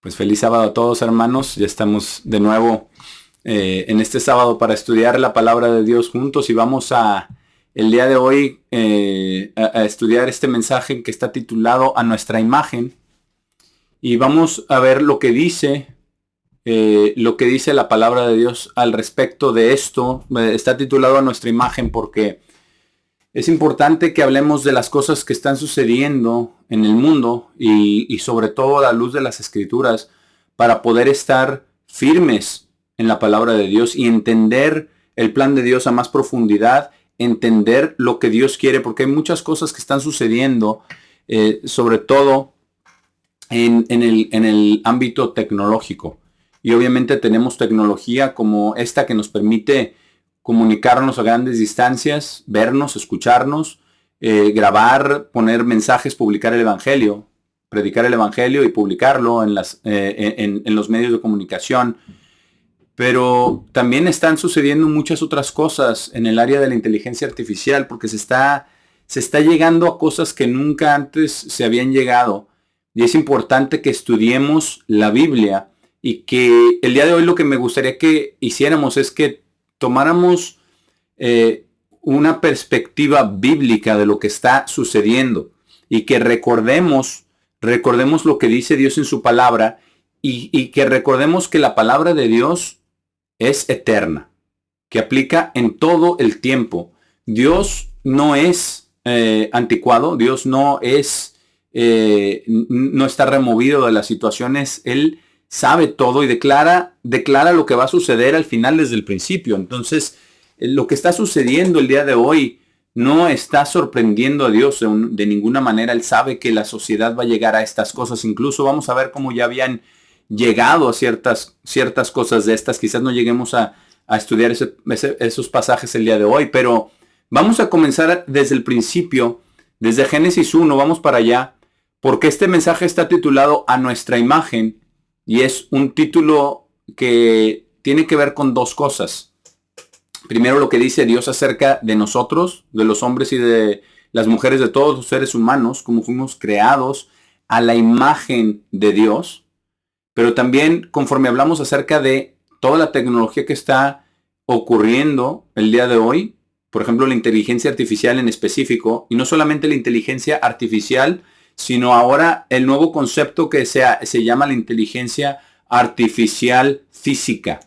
Pues feliz sábado a todos, hermanos. Ya estamos de nuevo en este sábado para estudiar la palabra de Dios juntos y vamos a el día de hoy a estudiar este mensaje que está titulado A nuestra imagen, y vamos a ver lo que dice la palabra de Dios al respecto de esto. Está titulado A nuestra imagen porque es importante que hablemos de las cosas que están sucediendo en el mundo y sobre todo a la luz de las Escrituras, para poder estar firmes en la palabra de Dios y entender el plan de Dios a más profundidad, entender lo que Dios quiere, porque hay muchas cosas que están sucediendo, sobre todo en el ámbito tecnológico. Y obviamente tenemos tecnología como esta que nos permite comunicarnos a grandes distancias, vernos, escucharnos, grabar, poner mensajes, publicar el evangelio, predicar el evangelio y publicarlo en los medios de comunicación. Pero también están sucediendo muchas otras cosas en el área de la inteligencia artificial, porque se está llegando a cosas que nunca antes se habían llegado. Y es importante que estudiemos la Biblia, y que el día de hoy lo que me gustaría que hiciéramos es que tomáramos una perspectiva bíblica de lo que está sucediendo y que recordemos lo que dice Dios en su palabra, y que recordemos que la palabra de Dios es eterna, que aplica en todo el tiempo. Dios no es anticuado, Dios no está removido de las situaciones. Él sabe todo y declara lo que va a suceder al final desde el principio. Entonces, lo que está sucediendo el día de hoy no está sorprendiendo a Dios de ninguna manera. Él sabe que la sociedad va a llegar a estas cosas. Incluso vamos a ver cómo ya habían llegado a ciertas cosas de estas. Quizás no lleguemos a estudiar esos pasajes el día de hoy, pero vamos a comenzar desde el principio, desde Génesis 1, vamos para allá, porque este mensaje está titulado A nuestra imagen. Y es un título que tiene que ver con dos cosas. Primero, lo que dice Dios acerca de nosotros, de los hombres y de las mujeres, de todos los seres humanos, como fuimos creados a la imagen de Dios. Pero también, conforme hablamos acerca de toda la tecnología que está ocurriendo el día de hoy, por ejemplo, la inteligencia artificial en específico, y no solamente la inteligencia artificial, sino ahora el nuevo concepto que se llama la inteligencia artificial física.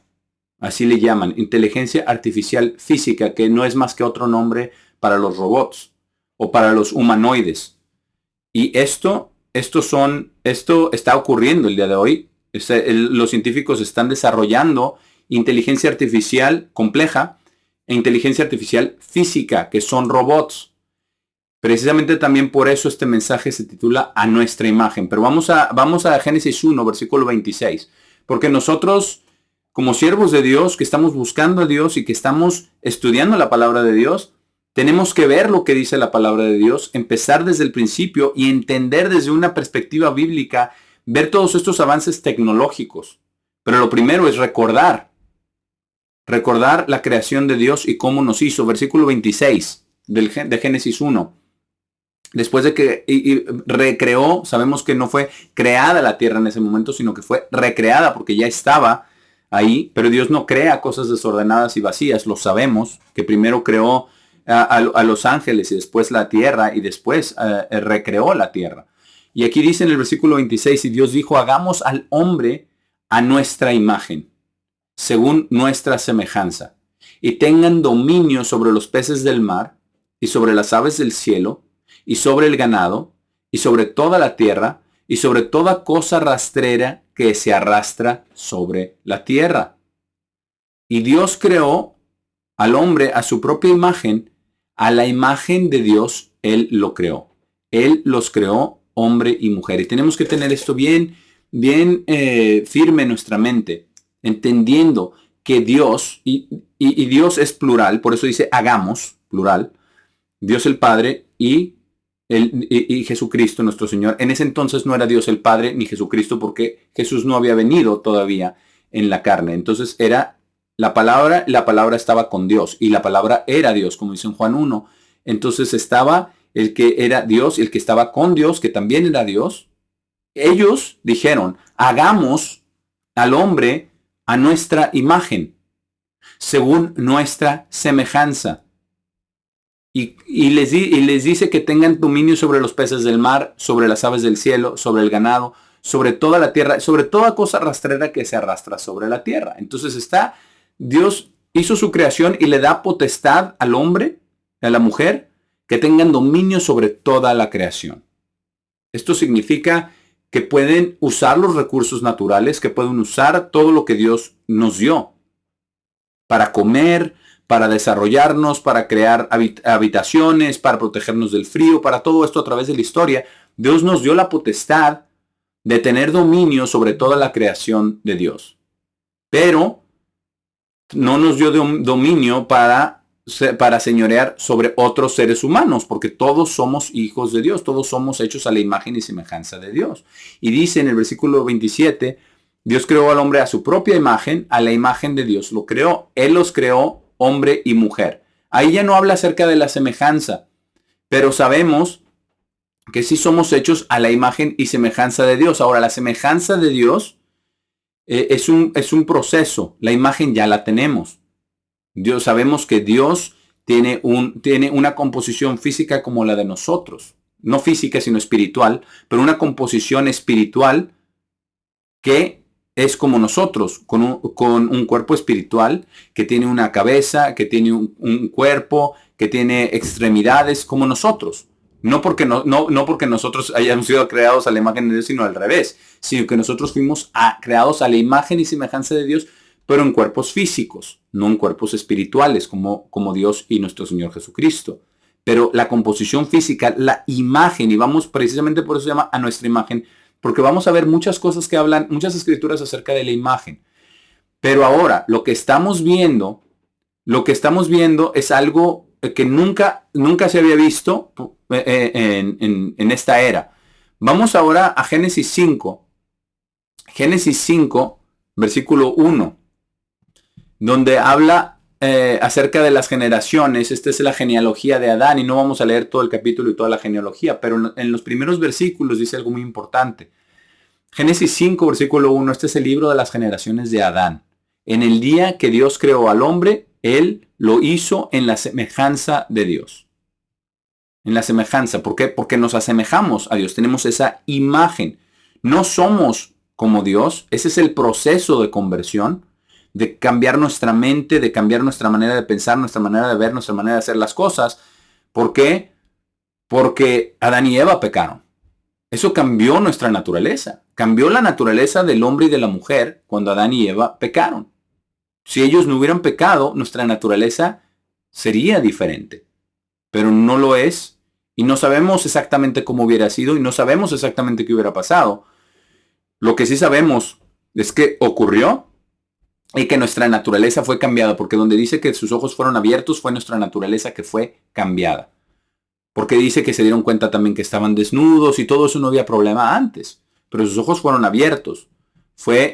Así le llaman, inteligencia artificial física, que no es más que otro nombre para los robots o para los humanoides. Y esto está ocurriendo el día de hoy. Los científicos están desarrollando inteligencia artificial compleja e inteligencia artificial física, que son robots. Precisamente también por eso este mensaje se titula A nuestra imagen. Pero vamos a Génesis 1, versículo 26. Porque nosotros, como siervos de Dios, que estamos buscando a Dios y que estamos estudiando la palabra de Dios, tenemos que ver lo que dice la palabra de Dios, empezar desde el principio y entender desde una perspectiva bíblica, ver todos estos avances tecnológicos. Pero lo primero es recordar la creación de Dios y cómo nos hizo. Versículo 26 de Génesis 1. Después de que recreó, sabemos que no fue creada la tierra en ese momento, sino que fue recreada porque ya estaba ahí. Pero Dios no crea cosas desordenadas y vacías. Lo sabemos, que primero creó a los ángeles y después la tierra y después recreó la tierra. Y aquí dice en el versículo 26, y Dios dijo, hagamos al hombre a nuestra imagen, según nuestra semejanza, y tengan dominio sobre los peces del mar y sobre las aves del cielo, y sobre el ganado, y sobre toda la tierra, y sobre toda cosa rastrera que se arrastra sobre la tierra. Y Dios creó al hombre a su propia imagen, a la imagen de Dios Él lo creó. Él los creó, hombre y mujer. Y tenemos que tener esto bien firme en nuestra mente, entendiendo que Dios, y Dios es plural, por eso dice hagamos, plural, Dios el Padre y Jesucristo nuestro Señor. En ese entonces no era Dios el Padre ni Jesucristo, porque Jesús no había venido todavía en la carne. Entonces era la palabra estaba con Dios y la palabra era Dios, como dice en Juan 1. Entonces estaba el que era Dios, el que estaba con Dios, que también era Dios, ellos dijeron, hagamos al hombre a nuestra imagen, según nuestra semejanza. Y les dice que tengan dominio sobre los peces del mar, sobre las aves del cielo, sobre el ganado, sobre toda la tierra, sobre toda cosa rastrera que se arrastra sobre la tierra. Entonces Dios hizo su creación y le da potestad al hombre, a la mujer, que tengan dominio sobre toda la creación. Esto significa que pueden usar los recursos naturales, que pueden usar todo lo que Dios nos dio para comer, para desarrollarnos, para crear habitaciones, para protegernos del frío, para todo esto a través de la historia. Dios nos dio la potestad de tener dominio sobre toda la creación de Dios. Pero no nos dio dominio para señorear sobre otros seres humanos, porque todos somos hijos de Dios, todos somos hechos a la imagen y semejanza de Dios. Y dice en el versículo 27, Dios creó al hombre a su propia imagen, a la imagen de Dios lo creó. Él los creó hombre y mujer. Ahí ya no habla acerca de la semejanza, pero sabemos que sí somos hechos a la imagen y semejanza de Dios. Ahora, la semejanza de Dios es un proceso. La imagen ya la tenemos. Sabemos que Dios tiene una composición física como la de nosotros. No física, sino espiritual, pero una composición espiritual que es como nosotros, con un cuerpo espiritual que tiene una cabeza, que tiene un cuerpo, que tiene extremidades como nosotros. No porque nosotros hayamos sido creados a la imagen de Dios, sino al revés, sino que nosotros fuimos creados a la imagen y semejanza de Dios, pero en cuerpos físicos, no en cuerpos espirituales como Dios y nuestro Señor Jesucristo. Pero la composición física, la imagen, y vamos precisamente por eso se llama a nuestra imagen, porque vamos a ver muchas cosas que hablan, muchas escrituras acerca de la imagen. Pero ahora, lo que estamos viendo es algo que nunca se había visto en esta era. Vamos ahora a Génesis 5. Génesis 5, versículo 1, donde habla acerca de las generaciones. Esta es la genealogía de Adán y no vamos a leer todo el capítulo y toda la genealogía, pero en los primeros versículos dice algo muy importante. Génesis 5, versículo 1, este es el libro de las generaciones de Adán. En el día que Dios creó al hombre, él lo hizo en la semejanza de Dios. En la semejanza. ¿Por qué? Porque nos asemejamos a Dios. Tenemos esa imagen. No somos como Dios. Ese es el proceso de conversión, de cambiar nuestra mente, de cambiar nuestra manera de pensar, nuestra manera de ver, nuestra manera de hacer las cosas. ¿Por qué? Porque Adán y Eva pecaron. Eso cambió nuestra naturaleza. Cambió la naturaleza del hombre y de la mujer cuando Adán y Eva pecaron. Si ellos no hubieran pecado, nuestra naturaleza sería diferente. Pero no lo es. Y no sabemos exactamente cómo hubiera sido y no sabemos exactamente qué hubiera pasado. Lo que sí sabemos es que ocurrió y que nuestra naturaleza fue cambiada. Porque donde dice que sus ojos fueron abiertos fue nuestra naturaleza que fue cambiada. Porque dice que se dieron cuenta también que estaban desnudos y todo eso, no había problema antes. Pero sus ojos fueron abiertos.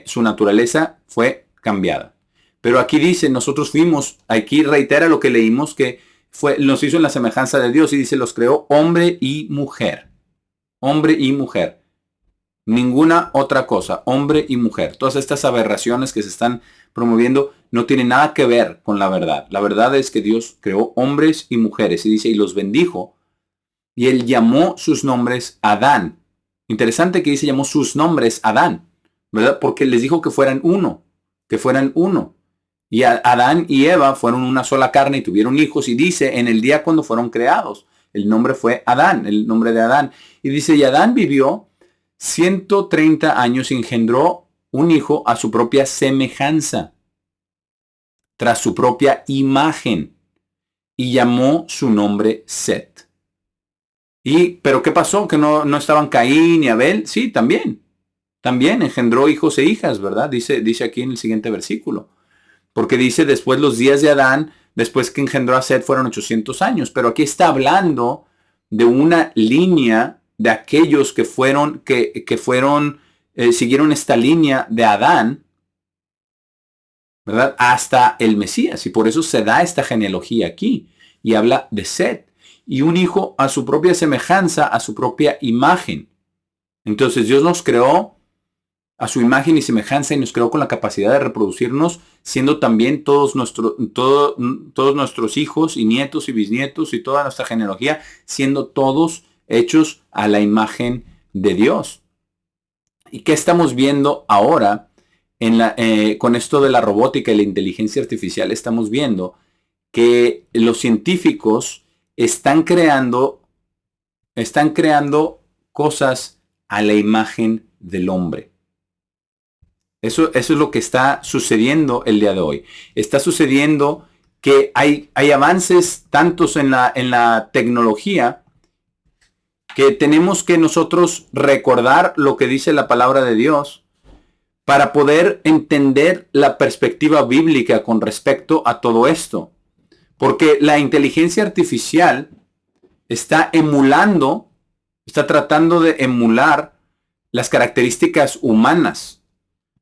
Su naturaleza fue cambiada. Pero aquí dice, nosotros fuimos, aquí reitera lo que leímos, que nos hizo en la semejanza de Dios y dice, los creó hombre y mujer. Hombre y mujer. Ninguna otra cosa, hombre y mujer. Todas estas aberraciones que se están promoviendo no tienen nada que ver con la verdad. La verdad es que Dios creó hombres y mujeres y dice, y los bendijo. Y él llamó sus nombres Adán. Interesante que dice llamó sus nombres Adán, ¿verdad? Porque les dijo que fueran uno. Y Adán y Eva fueron una sola carne y tuvieron hijos. Y dice en el día cuando fueron creados, el nombre fue Adán, el nombre de Adán. Y dice, y Adán vivió 130 años y engendró un hijo a su propia semejanza, tras su propia imagen, y llamó su nombre Set. ¿Pero qué pasó? ¿Que no estaban Caín y Abel? Sí, también engendró hijos e hijas, ¿verdad? Dice aquí en el siguiente versículo. Porque dice, después los días de Adán, después que engendró a Set, fueron 800 años. Pero aquí está hablando de una línea de aquellos que siguieron esta línea de Adán, ¿verdad? Hasta el Mesías. Y por eso se da esta genealogía aquí. Y habla de Set. Y un hijo a su propia semejanza, a su propia imagen. Entonces Dios nos creó a su imagen y semejanza y nos creó con la capacidad de reproducirnos, siendo también todos nuestros hijos y nietos y bisnietos y toda nuestra genealogía, siendo todos hechos a la imagen de Dios. ¿Y qué estamos viendo ahora con esto de la robótica y la inteligencia artificial? Estamos viendo que los científicos están creando cosas a la imagen del hombre. Eso es lo que está sucediendo el día de hoy. Está sucediendo que hay avances tantos en la tecnología que tenemos que nosotros recordar lo que dice la palabra de Dios para poder entender la perspectiva bíblica con respecto a todo esto. Porque la inteligencia artificial está tratando de emular las características humanas.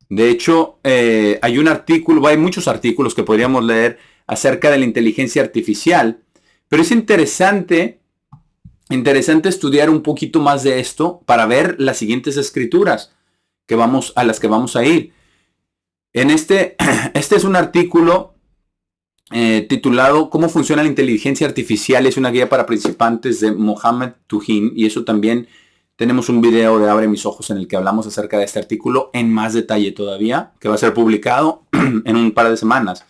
De hecho, hay muchos artículos que podríamos leer acerca de la inteligencia artificial, pero es interesante estudiar un poquito más de esto para ver las siguientes escrituras a las que vamos a ir. Este es un artículo titulado ¿Cómo funciona la inteligencia artificial? Es una guía para principiantes de Mohammed Tuhin, y eso también tenemos un video de Abre mis ojos en el que hablamos acerca de este artículo en más detalle todavía, que va a ser publicado en un par de semanas.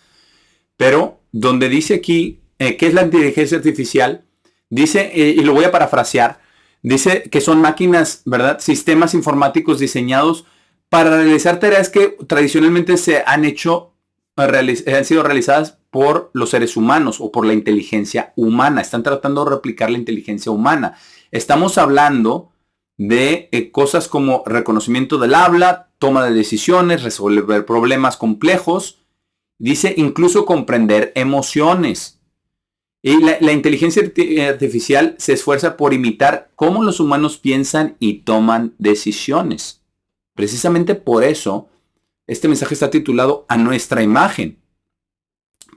Pero donde dice aquí qué es la inteligencia artificial, dice, y lo voy a parafrasear, dice que son máquinas, ¿verdad? Sistemas informáticos diseñados para realizar tareas que tradicionalmente han sido realizadas por los seres humanos o por la inteligencia humana. Están tratando de replicar la inteligencia humana. Estamos hablando de cosas como reconocimiento del habla, toma de decisiones, resolver problemas complejos. Dice incluso comprender emociones. Y la inteligencia artificial se esfuerza por imitar cómo los humanos piensan y toman decisiones. Precisamente por eso, este mensaje está titulado A nuestra imagen.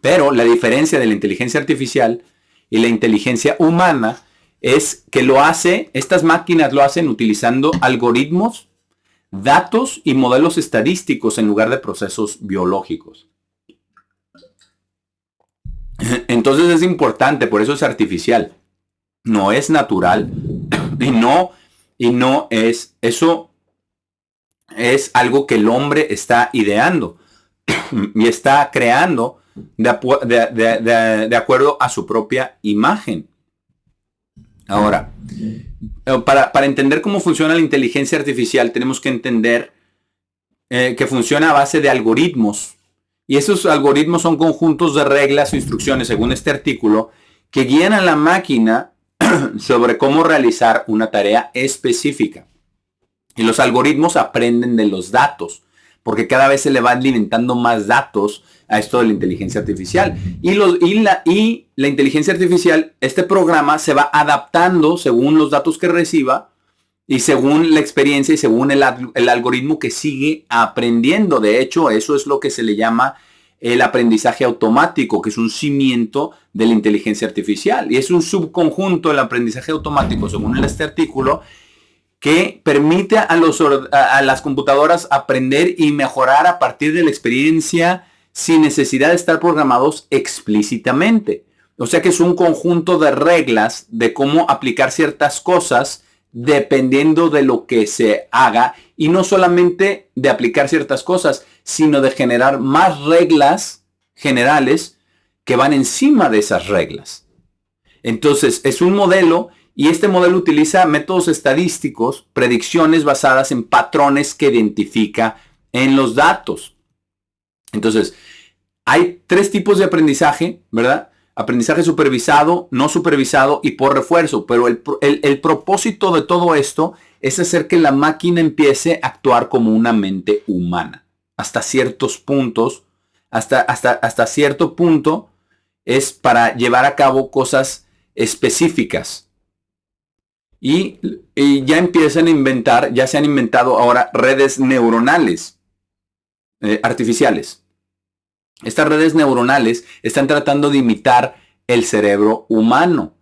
Pero la diferencia de la inteligencia artificial y la inteligencia humana es que estas máquinas lo hacen utilizando algoritmos, datos y modelos estadísticos en lugar de procesos biológicos. Entonces es importante, por eso es artificial. No es natural y no es, eso es algo que el hombre está ideando y está creando de acuerdo a su propia imagen. Ahora, para entender cómo funciona la inteligencia artificial, tenemos que entender que funciona a base de algoritmos. Y esos algoritmos son conjuntos de reglas o instrucciones, según este artículo, que guían a la máquina sobre cómo realizar una tarea específica. Y los algoritmos aprenden de los datos, porque cada vez se le va alimentando más datos a esto de la inteligencia artificial. Y la inteligencia artificial, este programa se va adaptando según los datos que reciba y según la experiencia y según el algoritmo que sigue aprendiendo. De hecho, eso es lo que se le llama el aprendizaje automático, que es un cimiento de la inteligencia artificial. Y es un subconjunto del aprendizaje automático, según este artículo, que permite a las computadoras aprender y mejorar a partir de la experiencia sin necesidad de estar programados explícitamente. O sea que es un conjunto de reglas de cómo aplicar ciertas cosas dependiendo de lo que se haga, y no solamente de aplicar ciertas cosas, sino de generar más reglas generales que van encima de esas reglas. Entonces es un modelo, y este modelo utiliza métodos estadísticos, predicciones basadas en patrones que identifica en los datos. Entonces, hay 3 tipos de aprendizaje, ¿verdad? Aprendizaje supervisado, no supervisado y por refuerzo. Pero el propósito de todo esto es hacer que la máquina empiece a actuar como una mente humana. Hasta ciertos puntos, hasta cierto punto es para llevar a cabo cosas específicas. Y ya se han inventado ahora redes neuronales artificiales. Estas redes neuronales están tratando de imitar el cerebro humano.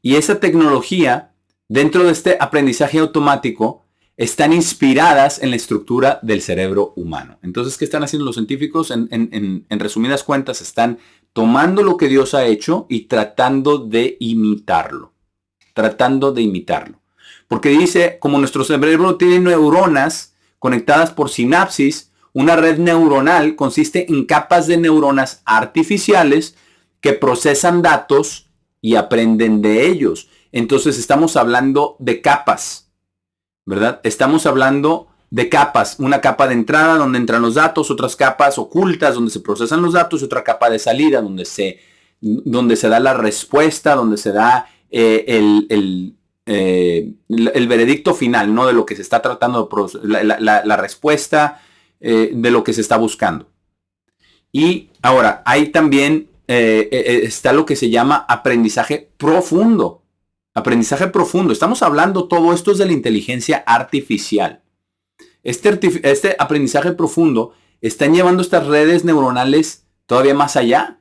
Y esa tecnología, dentro de este aprendizaje automático, están inspiradas en la estructura del cerebro humano. Entonces, ¿qué están haciendo los científicos? En resumidas cuentas, están tomando lo que Dios ha hecho y tratando de imitarlo. Tratando de imitarlo. Porque dice, como nuestro cerebro tiene neuronas conectadas por sinapsis, una red neuronal consiste en capas de neuronas artificiales que procesan datos y aprenden de ellos. Entonces estamos hablando de capas, ¿verdad? Estamos hablando de capas. Una capa de entrada donde entran los datos, otras capas ocultas donde se procesan los datos y otra capa de salida donde se da la respuesta, donde se da el veredicto final, ¿no? De lo que se está tratando, la respuesta de lo que se está buscando. Y ahora, hay también está lo que se llama aprendizaje profundo. Aprendizaje profundo. Estamos hablando, todo esto es de la inteligencia artificial. Este aprendizaje profundo están llevando estas redes neuronales todavía más allá.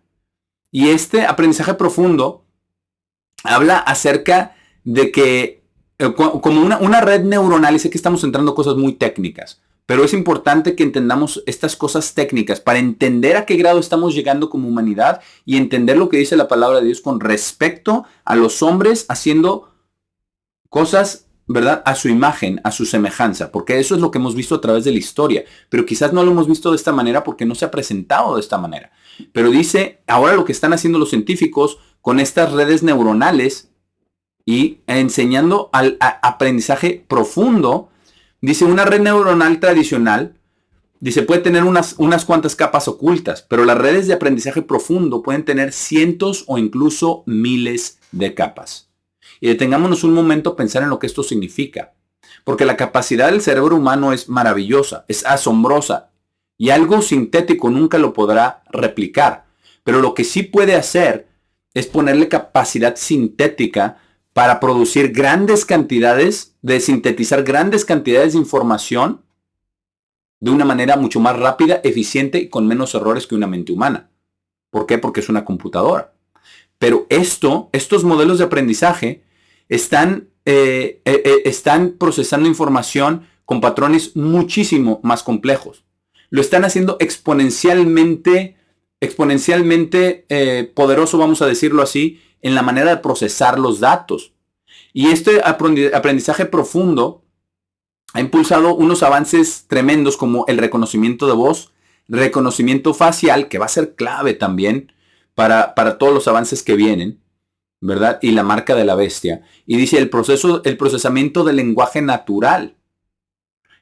Y este aprendizaje profundo habla acerca de que como una red neuronal, y sé que estamos entrando a cosas muy técnicas, pero es importante que entendamos estas cosas técnicas para entender a qué grado estamos llegando como humanidad y entender lo que dice la palabra de Dios con respecto a los hombres haciendo cosas, ¿verdad? A su imagen, a su semejanza, porque eso es lo que hemos visto a través de la historia, pero quizás no lo hemos visto de esta manera porque no se ha presentado de esta manera. Pero dice, ahora lo que están haciendo los científicos con estas redes neuronales y enseñando al aprendizaje profundo. Dice, una red neuronal tradicional, dice, puede tener unas cuantas capas ocultas, pero las redes de aprendizaje profundo pueden tener cientos o incluso miles de capas. Y detengámonos un momento a pensar en lo que esto significa. Porque la capacidad del cerebro humano es maravillosa, es asombrosa, y algo sintético nunca lo podrá replicar. Pero lo que sí puede hacer es ponerle capacidad sintética para producir grandes cantidades, de sintetizar grandes cantidades de información de una manera mucho más rápida, eficiente y con menos errores que una mente humana. ¿Por qué? Porque es una computadora. Pero estos modelos de aprendizaje están procesando información con patrones muchísimo más complejos. Lo están haciendo exponencialmente poderoso, vamos a decirlo así, en la manera de procesar los datos. Y este aprendizaje profundo ha impulsado unos avances tremendos como el reconocimiento de voz, reconocimiento facial, que va a ser clave también para todos los avances que vienen, ¿verdad? Y la marca de la bestia. Y dice el procesamiento del lenguaje natural.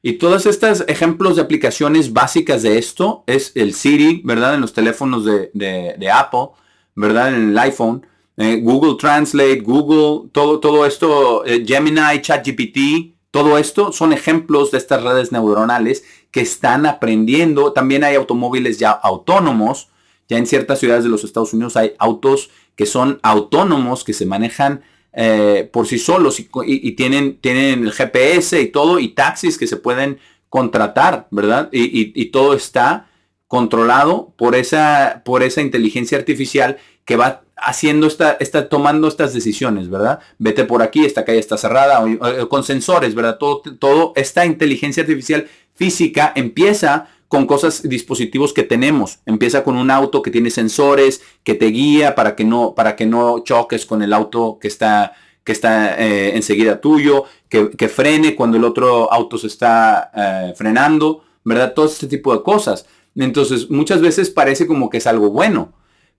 Y todos estos ejemplos de aplicaciones básicas de esto es el Siri, ¿verdad? En los teléfonos de Apple, ¿verdad? En el iPhone. Google Translate, Google, todo esto, Gemini, ChatGPT, todo esto son ejemplos de estas redes neuronales que están aprendiendo. También hay automóviles ya autónomos. Ya en ciertas ciudades de los Estados Unidos hay autos que son autónomos, que se manejan por sí solos y tienen el GPS y todo, y taxis que se pueden contratar, ¿verdad? Y todo está controlado por esa inteligencia artificial que va haciendo está tomando estas decisiones, ¿verdad? Vete por aquí, esta calle está cerrada, con sensores, ¿verdad? Todo esta inteligencia artificial física empieza con cosas, dispositivos que tenemos. Empieza con un auto que tiene sensores, que te guía para que no choques con el auto que está enseguida tuyo, que frene cuando el otro auto se está frenando, ¿verdad? Todo este tipo de cosas. Entonces, muchas veces parece como que es algo bueno,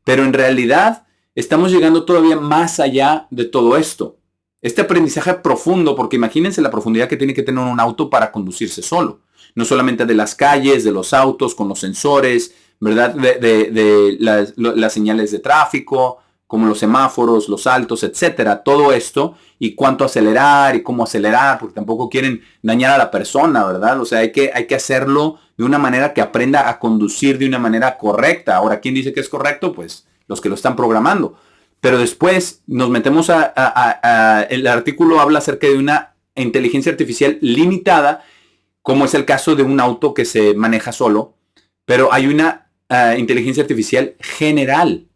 pero en realidad estamos llegando todavía más allá de todo esto. Este aprendizaje profundo, porque imagínense la profundidad que tiene que tener un auto para conducirse solo. No solamente de las calles, de los autos, con los sensores, ¿verdad? De las señales de tráfico, como los semáforos, los altos, etcétera. Todo esto y cuánto acelerar y cómo acelerar, porque tampoco quieren dañar a la persona, ¿verdad? O sea, hay que hacerlo de una manera que aprenda a conducir de una manera correcta. Ahora, ¿quién dice que es correcto? Pues los que lo están programando. Pero después nos metemos el artículo habla acerca de una inteligencia artificial limitada, como es el caso de un auto que se maneja solo, pero hay una inteligencia artificial general.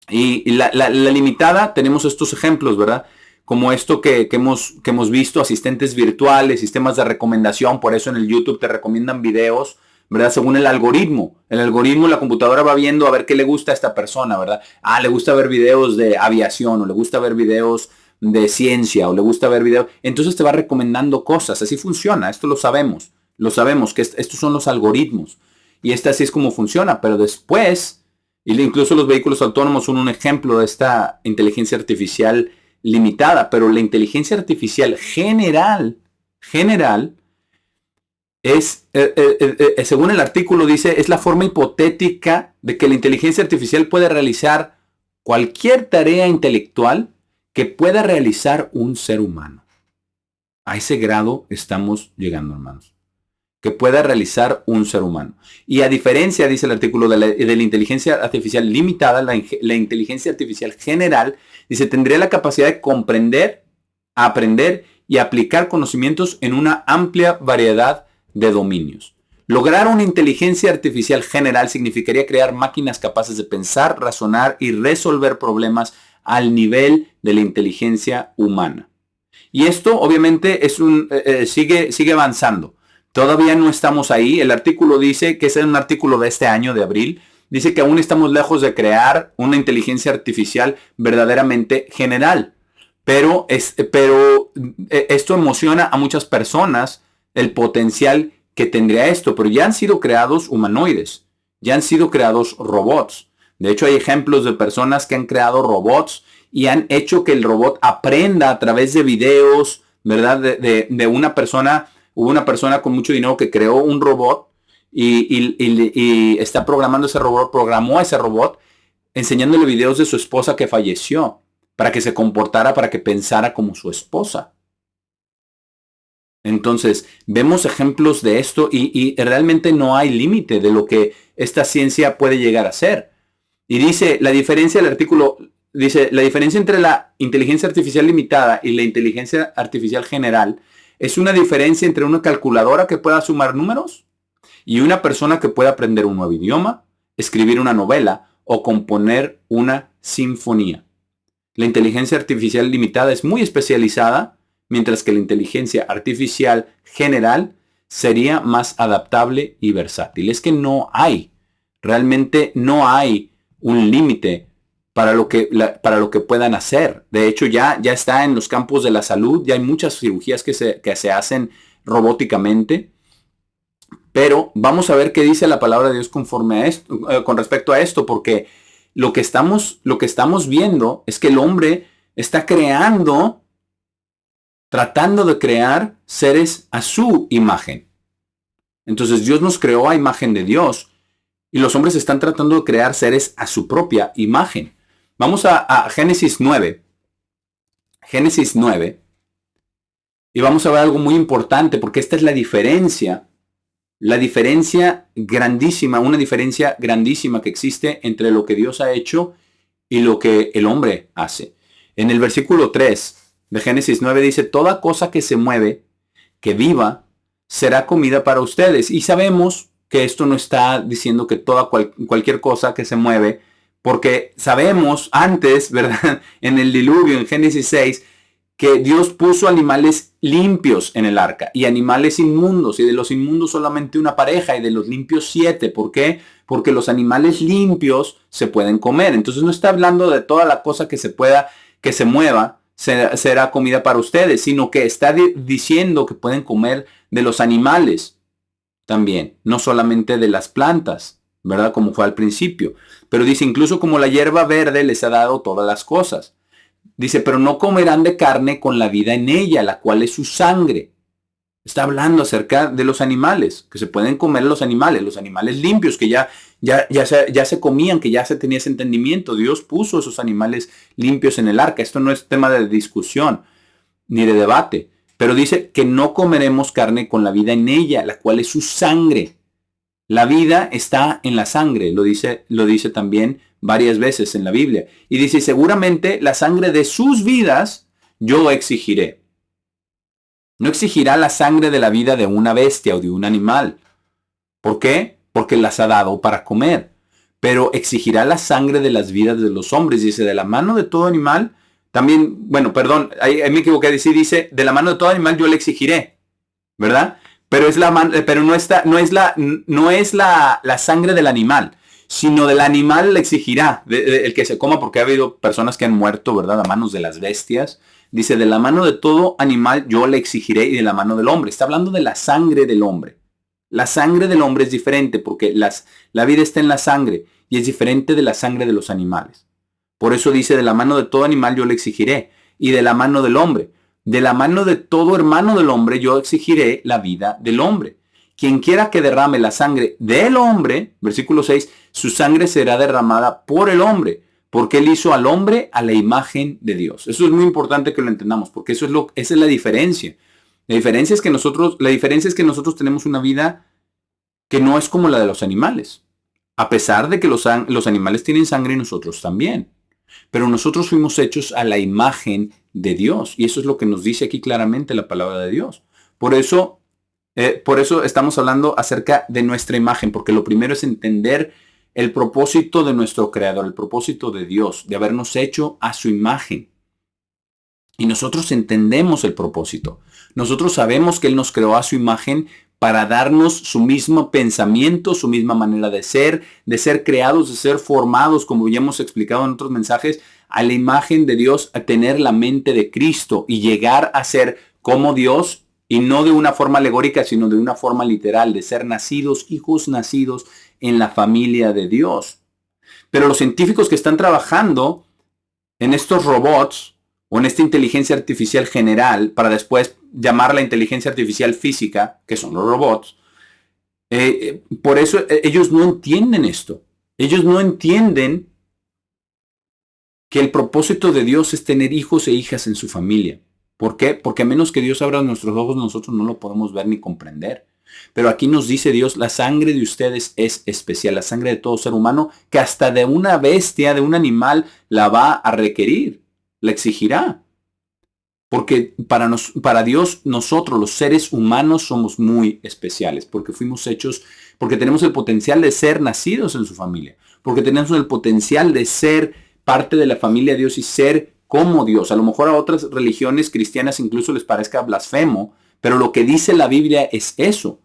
Y la limitada, tenemos estos ejemplos, ¿verdad? como esto que hemos visto, asistentes virtuales, sistemas de recomendación, por eso en el YouTube te recomiendan videos, ¿verdad? Según el algoritmo. El algoritmo, la computadora va viendo a ver qué le gusta a esta persona, ¿verdad? Le gusta ver videos de aviación, o le gusta ver videos de ciencia, o le gusta ver videos. Entonces te va recomendando cosas. Así funciona, esto lo sabemos. Lo sabemos, que estos son los algoritmos. Y así es como funciona. Pero después, incluso los vehículos autónomos son un ejemplo de esta inteligencia artificial limitada. Pero la inteligencia artificial general, es, según el artículo dice, es la forma hipotética de que la inteligencia artificial puede realizar cualquier tarea intelectual que pueda realizar un ser humano. A ese grado estamos llegando, hermanos. Que pueda realizar un ser humano. Y a diferencia, dice el artículo, de la inteligencia artificial limitada, la inteligencia artificial general, dice, tendría la capacidad de comprender, aprender y aplicar conocimientos en una amplia variedad de dominios. Lograr una inteligencia artificial general significaría crear máquinas capaces de pensar, razonar y resolver problemas al nivel de la inteligencia humana. Y esto obviamente sigue avanzando. Todavía no estamos ahí. El artículo dice, que es un artículo de este año, de abril, dice que aún estamos lejos de crear una inteligencia artificial verdaderamente general. Pero esto emociona a muchas personas, el potencial que tendría esto. Pero ya han sido creados humanoides, ya han sido creados robots. De hecho, hay ejemplos de personas que han creado robots y han hecho que el robot aprenda a través de videos, ¿verdad? De una persona. Hubo una persona con mucho dinero que creó un robot y está programando ese robot, programó a ese robot enseñándole videos de su esposa que falleció para que se comportara, para que pensara como su esposa. Entonces, vemos ejemplos de esto y realmente no hay límite de lo que esta ciencia puede llegar a ser. Y dice, la diferencia del artículo, dice, la diferencia entre la inteligencia artificial limitada y la inteligencia artificial general es una diferencia entre una calculadora que pueda sumar números y una persona que pueda aprender un nuevo idioma, escribir una novela o componer una sinfonía. La inteligencia artificial limitada es muy especializada, mientras que la inteligencia artificial general sería más adaptable y versátil. Es que realmente no hay un límite para lo que puedan hacer. De hecho, ya está en los campos de la salud, ya hay muchas cirugías que se hacen robóticamente. Pero vamos a ver qué dice la palabra de Dios conforme a esto, con respecto a esto, porque lo que estamos viendo es que el hombre está tratando de crear seres a su imagen. Entonces Dios nos creó a imagen de Dios y los hombres están tratando de crear seres a su propia imagen. Vamos a Génesis 9. Génesis 9. Y vamos a ver algo muy importante, porque esta es la diferencia grandísima, una diferencia grandísima que existe entre lo que Dios ha hecho y lo que el hombre hace. En el versículo 3 de Génesis 9 dice, toda cosa que se mueve, que viva, será comida para ustedes. Y sabemos que esto no está diciendo que cualquier cosa que se mueve, porque sabemos antes, ¿verdad? En el diluvio, en Génesis 6, que Dios puso animales limpios en el arca y animales inmundos, y de los inmundos solamente una pareja y de los limpios 7. ¿Por qué? Porque los animales limpios se pueden comer. Entonces no está hablando de toda la cosa que se mueva, será comida para ustedes, sino que está diciendo que pueden comer de los animales también, no solamente de las plantas, ¿verdad? Como fue al principio. Pero dice, incluso como la hierba verde les ha dado todas las cosas. Dice, pero no comerán de carne con la vida en ella, la cual es su sangre. Está hablando acerca de los animales, que se pueden comer los animales limpios, que ya se comían, que ya se tenía ese entendimiento. Dios puso esos animales limpios en el arca. Esto no es tema de discusión ni de debate. Pero dice que no comeremos carne con la vida en ella, la cual es su sangre. La vida está en la sangre, lo dice también varias veces en la Biblia. Y dice, seguramente la sangre de sus vidas yo exigiré. No exigirá la sangre de la vida de una bestia o de un animal. ¿Por qué? Porque las ha dado para comer. Pero exigirá la sangre de las vidas de los hombres. Dice, de la mano de todo animal También, bueno, perdón, ahí me equivoqué, dice, de la mano de todo animal yo le exigiré, ¿verdad? Pero es pero no es la sangre del animal, sino del animal le exigirá, el que se coma, porque ha habido personas que han muerto, ¿verdad? A manos de las bestias. Dice, de la mano de todo animal yo le exigiré y de la mano del hombre. Está hablando de la sangre del hombre. La sangre del hombre es diferente porque la vida está en la sangre y es diferente de la sangre de los animales. Por eso dice, de la mano de todo animal yo le exigiré y de la mano del hombre. De la mano de todo hermano del hombre yo exigiré la vida del hombre. Quien quiera que derrame la sangre del hombre, versículo 6, su sangre será derramada por el hombre, porque él hizo al hombre a la imagen de Dios. Eso es muy importante que lo entendamos, porque esa es la diferencia. La diferencia es que nosotros tenemos una vida que no es como la de los animales, a pesar de que los animales tienen sangre y nosotros también. Pero nosotros fuimos hechos a la imagen de Dios. Y eso es lo que nos dice aquí claramente la palabra de Dios. Por eso estamos hablando acerca de nuestra imagen, porque lo primero es entender el propósito de nuestro Creador, el propósito de Dios, de habernos hecho a su imagen. Y nosotros entendemos el propósito. Nosotros sabemos que Él nos creó a su imagen para darnos su mismo pensamiento, su misma manera de ser creados, de ser formados, como ya hemos explicado en otros mensajes, a la imagen de Dios, a tener la mente de Cristo y llegar a ser como Dios, y no de una forma alegórica, sino de una forma literal, de ser nacidos, hijos nacidos en la familia de Dios. Pero los científicos que están trabajando en estos robots, o en esta inteligencia artificial general, para después llamarla inteligencia artificial física, que son los robots, por eso ellos no entienden esto. Ellos no entienden que el propósito de Dios es tener hijos e hijas en su familia. ¿Por qué? Porque a menos que Dios abra nuestros ojos, nosotros no lo podemos ver ni comprender. Pero aquí nos dice Dios, la sangre de ustedes es especial, la sangre de todo ser humano, que hasta de una bestia, de un animal, la va a requerir. La exigirá. Porque para Dios, nosotros, los seres humanos, somos muy especiales. Porque fuimos hechos, porque tenemos el potencial de ser nacidos en su familia. Porque tenemos el potencial de ser parte de la familia de Dios y ser como Dios. A lo mejor a otras religiones cristianas incluso les parezca blasfemo, pero lo que dice la Biblia es eso.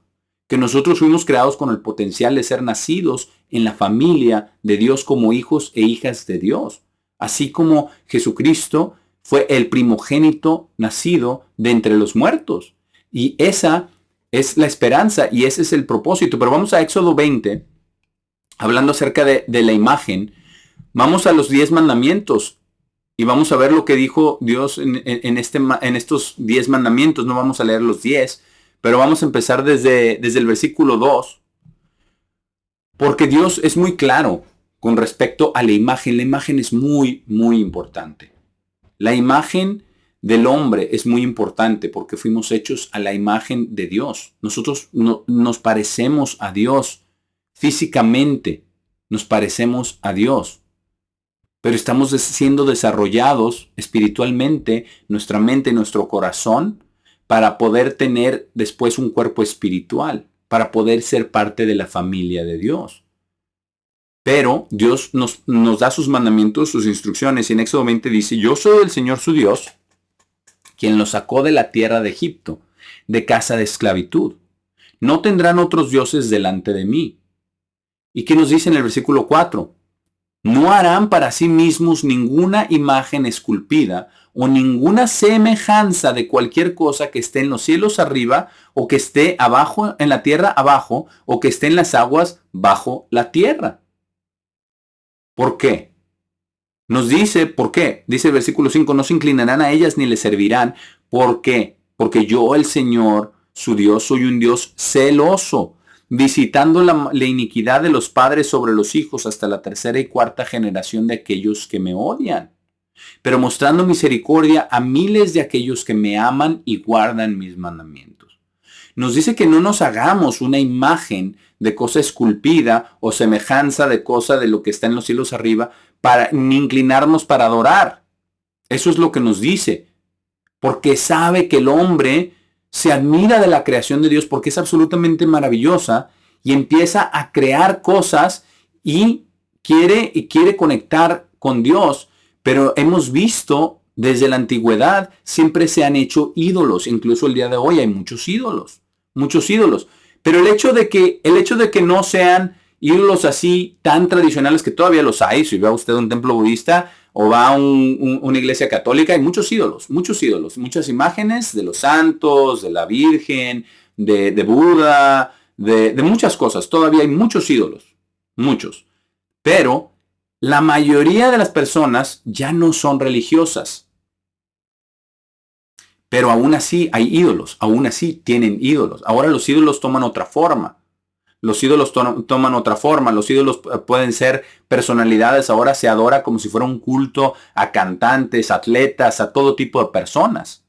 Que nosotros fuimos creados con el potencial de ser nacidos en la familia de Dios como hijos e hijas de Dios. Así como Jesucristo fue el primogénito nacido de entre los muertos. Y esa es la esperanza y ese es el propósito. Pero vamos a Éxodo 20, hablando acerca de la imagen. Vamos a los 10 mandamientos y vamos a ver lo que dijo Dios en estos 10 mandamientos. No vamos a leer los 10, pero vamos a empezar desde el versículo 2. Porque Dios es muy claro con respecto a la imagen. La imagen es muy, muy importante. La imagen del hombre es muy importante porque fuimos hechos a la imagen de Dios. Nosotros nos parecemos a Dios físicamente. Nos parecemos a Dios. Pero estamos siendo desarrollados espiritualmente, nuestra mente y nuestro corazón, para poder tener después un cuerpo espiritual, para poder ser parte de la familia de Dios. Pero Dios nos da sus mandamientos, sus instrucciones. Y en Éxodo 20 dice, yo soy el Señor su Dios, quien los sacó de la tierra de Egipto, de casa de esclavitud. No tendrán otros dioses delante de mí. ¿Y qué nos dice en el versículo 4? No harán para sí mismos ninguna imagen esculpida o ninguna semejanza de cualquier cosa que esté en los cielos arriba o que esté abajo en la tierra abajo o que esté en las aguas bajo la tierra. ¿Por qué? Nos dice, ¿por qué? Dice el versículo 5, no se inclinarán a ellas ni les servirán. ¿Por qué? Porque yo, el Señor, su Dios, soy un Dios celoso, visitando la iniquidad de los padres sobre los hijos hasta la tercera y cuarta generación de aquellos que me odian, pero mostrando misericordia a miles de aquellos que me aman y guardan mis mandamientos. Nos dice que no nos hagamos una imagen de cosa esculpida o semejanza de cosa de lo que está en los cielos arriba, para ni inclinarnos para adorar. Eso es lo que nos dice. Porque sabe que el hombre se admira de la creación de Dios porque es absolutamente maravillosa y empieza a crear cosas y quiere conectar con Dios. Pero hemos visto Desde la antigüedad siempre se han hecho ídolos. Incluso el día de hoy hay muchos ídolos. Muchos ídolos. Pero el hecho de que no sean ídolos así tan tradicionales, que todavía los hay, si va usted a un templo budista o va a una iglesia católica, hay muchos ídolos, muchas imágenes de los santos, de la Virgen, de Buda, de muchas cosas. Todavía hay muchos ídolos, muchos. Pero la mayoría de las personas ya no son religiosas. Pero aún así hay ídolos, aún así tienen ídolos. Ahora los ídolos toman otra forma. Los ídolos toman otra forma. Los ídolos pueden ser personalidades. Ahora se adora como si fuera un culto a cantantes, atletas, a todo tipo de personas.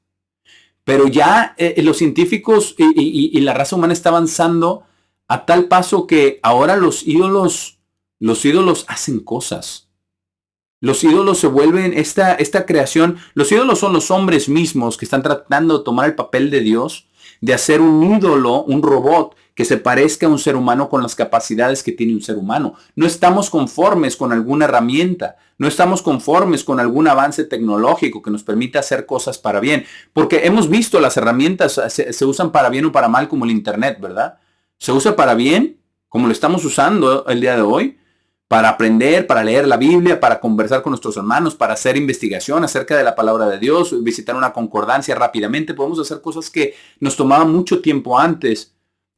Pero ya los científicos y la raza humana está avanzando a tal paso que ahora los ídolos hacen cosas. Los ídolos se vuelven esta creación. Los ídolos son los hombres mismos que están tratando de tomar el papel de Dios, de hacer un ídolo, un robot que se parezca a un ser humano con las capacidades que tiene un ser humano. No estamos conformes con alguna herramienta. No estamos conformes con algún avance tecnológico que nos permita hacer cosas para bien. Porque hemos visto las herramientas se usan para bien o para mal, como el Internet, ¿verdad? Se usa para bien, como lo estamos usando el día de hoy, para aprender, para leer la Biblia, para conversar con nuestros hermanos, para hacer investigación acerca de la palabra de Dios, visitar una concordancia rápidamente. Podemos hacer cosas que nos tomaban mucho tiempo antes.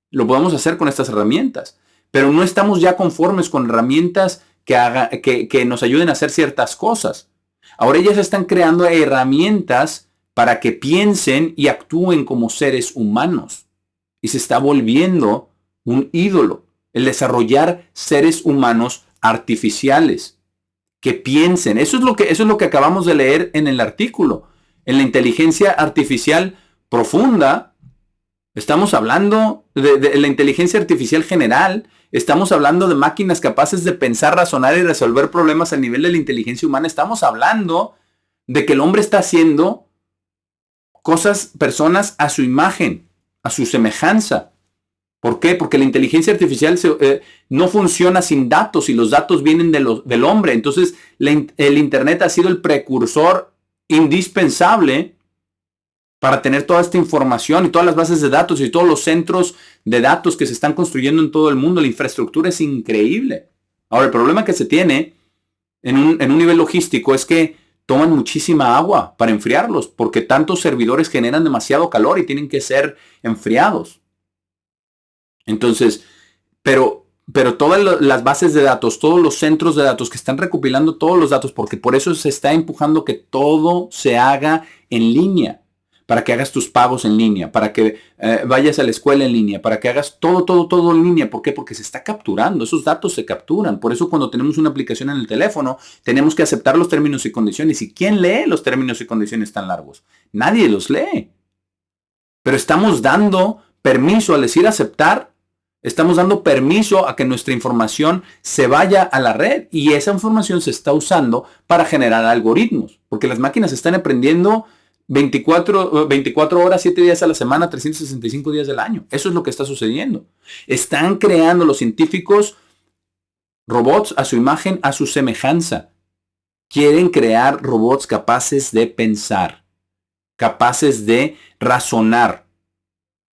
Lo podemos hacer con estas herramientas. Pero no estamos ya conformes con herramientas que nos ayuden a hacer ciertas cosas. Ahora ellas están creando herramientas para que piensen y actúen como seres humanos. Y se está volviendo un ídolo el desarrollar seres humanos artificiales que piensen. Eso es lo que acabamos de leer en el artículo. En la inteligencia artificial profunda, estamos hablando de la inteligencia artificial general, estamos hablando de máquinas capaces de pensar, razonar y resolver problemas al nivel de la inteligencia humana. Estamos hablando de que el hombre está haciendo personas a su imagen, a su semejanza. ¿Por qué? Porque la inteligencia artificial no funciona sin datos y los datos vienen del hombre. Entonces, el Internet ha sido el precursor indispensable para tener toda esta información y todas las bases de datos y todos los centros de datos que se están construyendo en todo el mundo. La infraestructura es increíble. Ahora, el problema que se tiene en un nivel logístico es que toman muchísima agua para enfriarlos, porque tantos servidores generan demasiado calor y tienen que ser enfriados. Entonces, pero todas las bases de datos, todos los centros de datos que están recopilando todos los datos, porque por eso se está empujando que todo se haga en línea, para que hagas tus pagos en línea, para que vayas a la escuela en línea, para que hagas todo en línea. ¿Por qué? Porque se está capturando, esos datos se capturan. Por eso cuando tenemos una aplicación en el teléfono, tenemos que aceptar los términos y condiciones. ¿Y quién lee los términos y condiciones tan largos? Nadie los lee. Pero estamos dando permiso al decir aceptar. Estamos dando permiso a que nuestra información se vaya a la red y esa información se está usando para generar algoritmos, porque las máquinas están aprendiendo 24 horas, 7 días a la semana, 365 días del año. Eso es lo que está sucediendo. Están creando los científicos robots a su imagen, a su semejanza. Quieren crear robots capaces de pensar, capaces de razonar.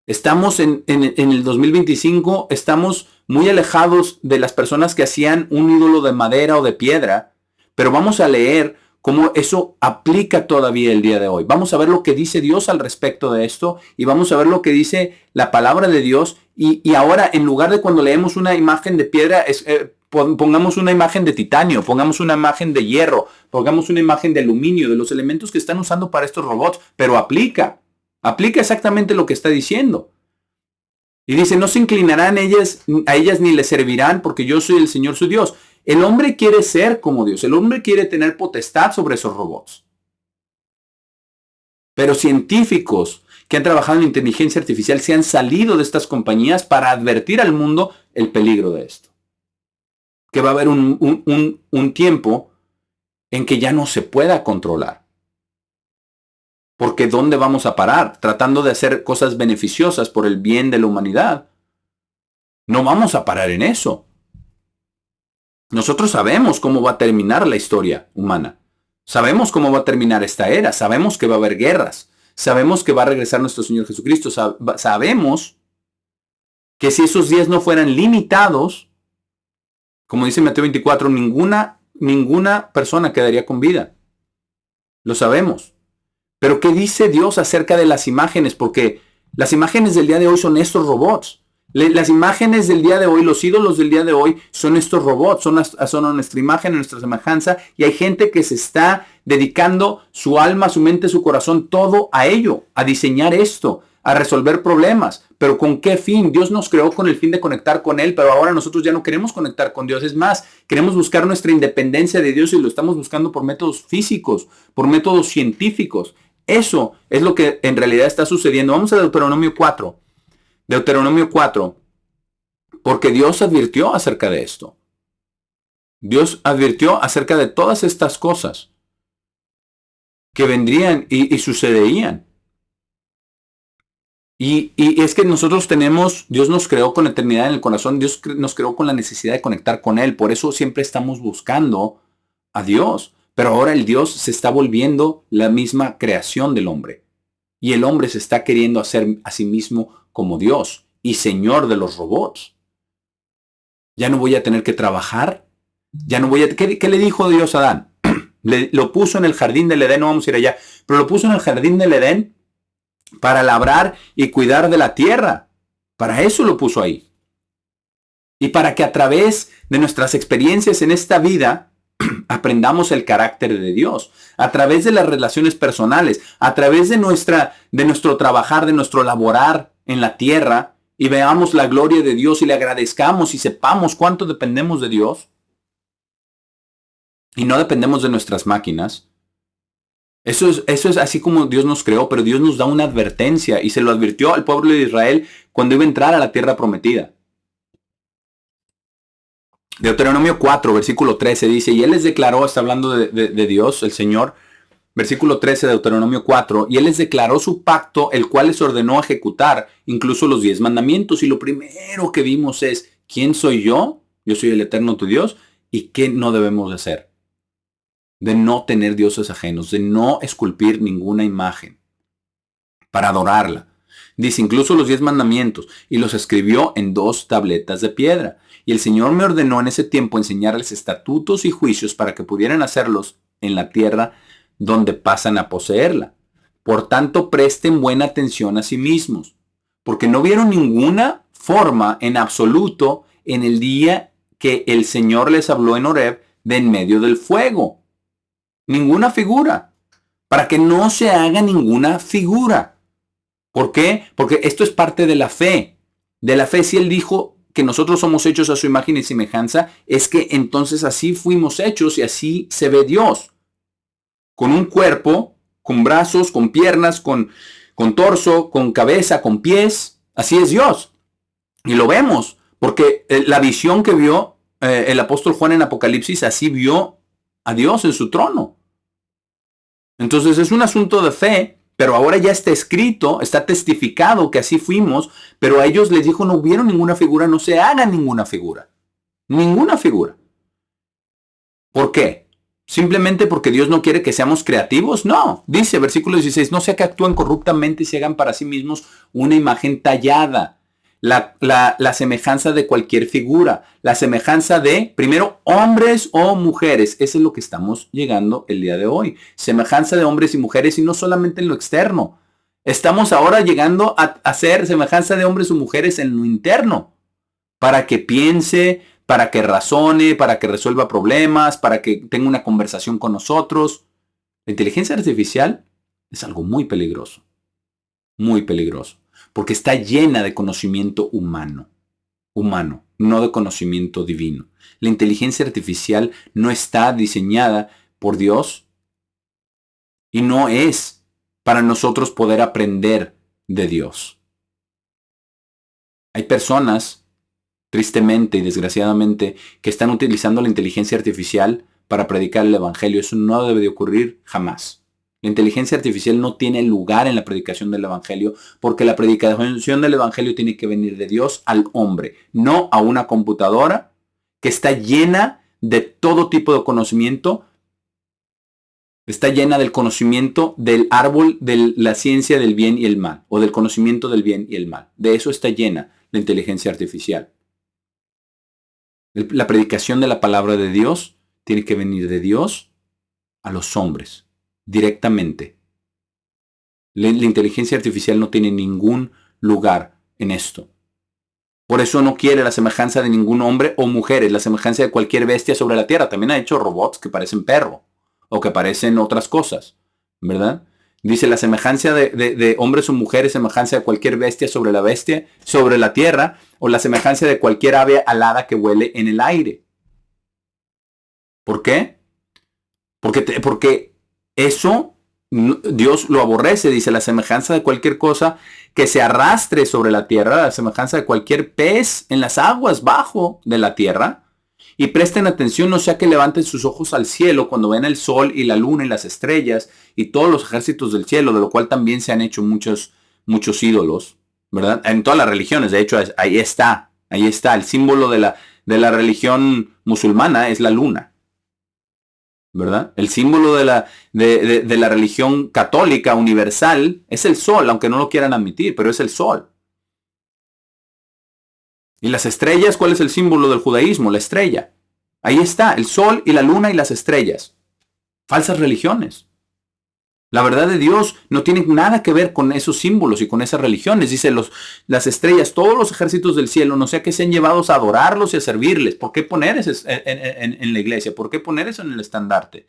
Estamos en el 2025, estamos muy alejados de las personas que hacían un ídolo de madera o de piedra, pero vamos a leer cómo eso aplica todavía el día de hoy. Vamos a ver lo que dice Dios al respecto de esto y vamos a ver lo que dice la palabra de Dios y ahora en lugar de cuando leemos una imagen de piedra, pongamos una imagen de titanio, pongamos una imagen de hierro, pongamos una imagen de aluminio, de los elementos que están usando para estos robots, pero aplica exactamente lo que está diciendo. Y dice, no se inclinarán a ellas ni les servirán porque yo soy el Señor su Dios. El hombre quiere ser como Dios. El hombre quiere tener potestad sobre esos robots. Pero científicos que han trabajado en inteligencia artificial se han salido de estas compañías para advertir al mundo el peligro de esto. Que va a haber un tiempo en que ya no se pueda controlar. Porque ¿dónde vamos a parar? Tratando de hacer cosas beneficiosas por el bien de la humanidad. No vamos a parar en eso. Nosotros sabemos cómo va a terminar la historia humana. Sabemos cómo va a terminar esta era, sabemos que va a haber guerras, sabemos que va a regresar nuestro Señor Jesucristo, sabemos que si esos días no fueran limitados, como dice Mateo 24, ninguna persona quedaría con vida. Lo sabemos. Pero ¿qué dice Dios acerca de las imágenes? Porque las imágenes del día de hoy son estos robots. Las imágenes del día de hoy, los ídolos del día de hoy son estos robots, son nuestra imagen, nuestra semejanza, y hay gente que se está dedicando su alma, su mente, su corazón, todo a ello, a diseñar esto, a resolver problemas. Pero ¿con qué fin? Dios nos creó con el fin de conectar con Él, pero ahora nosotros ya no queremos conectar con Dios. Es más, queremos buscar nuestra independencia de Dios y lo estamos buscando por métodos físicos, por métodos científicos. Eso es lo que en realidad está sucediendo. Vamos a Deuteronomio 4. Deuteronomio 4, porque Dios advirtió acerca de esto. Dios advirtió acerca de todas estas cosas que vendrían y sucederían. Y es que nosotros Dios nos creó con la eternidad en el corazón, Dios nos creó con la necesidad de conectar con Él, por eso siempre estamos buscando a Dios. Pero ahora el Dios se está volviendo la misma creación del hombre. Y el hombre se está queriendo hacer a sí mismo como Dios y Señor de los robots. Ya no voy a tener que trabajar. Ya no voy a... ¿Qué le dijo Dios a Adán? Lo puso en el jardín del Edén, no vamos a ir allá, pero lo puso en el jardín del Edén para labrar y cuidar de la tierra. Para eso lo puso ahí. Y para que a través de nuestras experiencias en esta vida aprendamos el carácter de Dios, a través de las relaciones personales, a través de nuestro trabajar, de nuestro laborar en la tierra, y veamos la gloria de Dios y le agradezcamos y sepamos cuánto dependemos de Dios y no dependemos de nuestras máquinas. Eso es así como Dios nos creó, pero Dios nos da una advertencia y se lo advirtió al pueblo de Israel cuando iba a entrar a la tierra prometida. Deuteronomio 4, versículo 13 dice, y Él les declaró, está hablando de Dios, el Señor, versículo 13 de Deuteronomio 4, y Él les declaró su pacto, el cual les ordenó ejecutar, incluso los 10 mandamientos. Y lo primero que vimos es, ¿quién soy yo? Yo soy el eterno tu Dios. ¿Y qué no debemos de hacer? De no tener dioses ajenos, de no esculpir ninguna imagen para adorarla. Dice, incluso los 10 mandamientos, y los escribió en 2 tabletas de piedra. Y el Señor me ordenó en ese tiempo enseñarles estatutos y juicios para que pudieran hacerlos en la tierra donde pasan a poseerla. Por tanto, presten buena atención a sí mismos, porque no vieron ninguna forma en absoluto en el día que el Señor les habló en Horeb de en medio del fuego. Ninguna figura. Para que no se haga ninguna figura. ¿Por qué? Porque esto es parte de la fe. De la fe, si Él dijo que nosotros somos hechos a su imagen y semejanza, es que entonces así fuimos hechos y así se ve Dios. Con un cuerpo, con brazos, con piernas, con torso, con cabeza, con pies. Así es Dios. Y lo vemos, porque la visión que vio el apóstol Juan en Apocalipsis, así vio a Dios en su trono. Entonces es un asunto de fe, pero ahora ya está escrito, está testificado que así fuimos, pero a ellos les dijo, no vieron ninguna figura, no se haga ninguna figura. Ninguna figura. ¿Por qué? ¿Simplemente porque Dios no quiere que seamos creativos? No. Dice, versículo 16, no sea que actúen corruptamente y se hagan para sí mismos una imagen tallada. La semejanza de cualquier figura. La semejanza de, primero, hombres o mujeres. Eso es lo que estamos llegando el día de hoy. Semejanza de hombres y mujeres y no solamente en lo externo. Estamos ahora llegando a hacer semejanza de hombres o mujeres en lo interno. Para que piense, para que razone, para que resuelva problemas, para que tenga una conversación con nosotros. La inteligencia artificial es algo muy peligroso. Muy peligroso. Porque está llena de conocimiento humano, no de conocimiento divino. La inteligencia artificial no está diseñada por Dios y no es para nosotros poder aprender de Dios. Hay personas, tristemente y desgraciadamente, que están utilizando la inteligencia artificial para predicar el evangelio. Eso no debe de ocurrir jamás. La inteligencia artificial no tiene lugar en la predicación del evangelio, porque la predicación del evangelio tiene que venir de Dios al hombre, no a una computadora que está llena de todo tipo de conocimiento Está llena del conocimiento del árbol de la ciencia del bien y el mal, o del conocimiento del bien y el mal. De eso está llena la inteligencia artificial. La predicación de la palabra de Dios tiene que venir de Dios a los hombres, directamente. La inteligencia artificial no tiene ningún lugar en esto. Por eso no quiere la semejanza de ningún hombre o mujer, la semejanza de cualquier bestia sobre la tierra. También ha hecho robots que parecen perro o que parecen otras cosas, ¿verdad? Dice la semejanza de hombres o mujeres, semejanza de cualquier bestia, sobre la tierra, o la semejanza de cualquier ave alada que vuele en el aire. ¿Por qué? Porque eso Dios lo aborrece, dice la semejanza de cualquier cosa que se arrastre sobre la tierra, la semejanza de cualquier pez en las aguas bajo de la tierra. Y presten atención, no sea que levanten sus ojos al cielo cuando ven el sol y la luna y las estrellas y todos los ejércitos del cielo, de lo cual también se han hecho muchos ídolos, ¿verdad? En todas las religiones, de hecho, ahí está. El símbolo de la religión musulmana es la luna, ¿verdad? El símbolo de la religión católica universal es el sol, aunque no lo quieran admitir, pero es el sol. ¿Y las estrellas? ¿Cuál es el símbolo del judaísmo? La estrella. Ahí está, el sol y la luna y las estrellas. Falsas religiones. La verdad de Dios no tiene nada que ver con esos símbolos y con esas religiones. Dice las estrellas, todos los ejércitos del cielo, no sea que sean llevados a adorarlos y a servirles. ¿Por qué poner eso en la iglesia? ¿Por qué poner eso en el estandarte?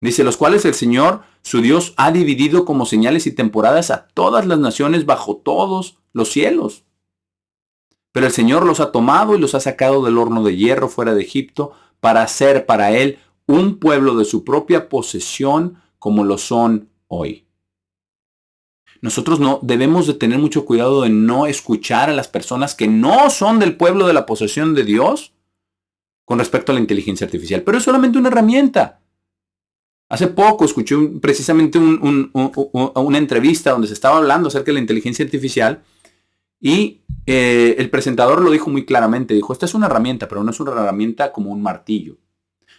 Dice, los cuales el Señor, su Dios, ha dividido como señales y temporadas a todas las naciones bajo todos los cielos. Pero el Señor los ha tomado y los ha sacado del horno de hierro fuera de Egipto para hacer para Él un pueblo de su propia posesión como lo son hoy. Nosotros no debemos de tener mucho cuidado de no escuchar a las personas que no son del pueblo de la posesión de Dios con respecto a la inteligencia artificial. Pero es solamente una herramienta. Hace poco escuché precisamente una entrevista donde se estaba hablando acerca de la inteligencia artificial. Y el presentador lo dijo muy claramente, dijo, esta es una herramienta, pero no es una herramienta como un martillo.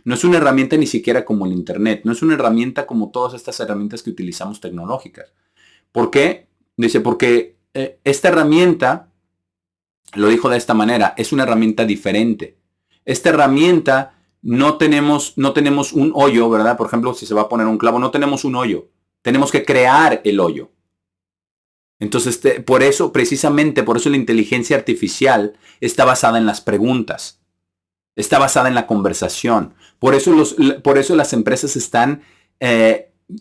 No es una herramienta ni siquiera como el internet, no es una herramienta como todas estas herramientas que utilizamos tecnológicas. ¿Por qué? Dice, porque esta herramienta, lo dijo de esta manera, es una herramienta diferente. Esta herramienta no tenemos un hoyo, ¿verdad? Por ejemplo, si se va a poner un clavo, no tenemos un hoyo. Tenemos que crear el hoyo. Entonces, precisamente por eso la inteligencia artificial está basada en las preguntas. Está basada en la conversación. Por eso las empresas están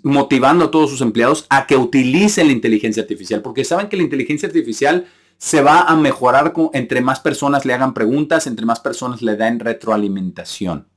motivando a todos sus empleados a que utilicen la inteligencia artificial. Porque saben que la inteligencia artificial se va a mejorar entre más personas le hagan preguntas, entre más personas le den retroalimentación.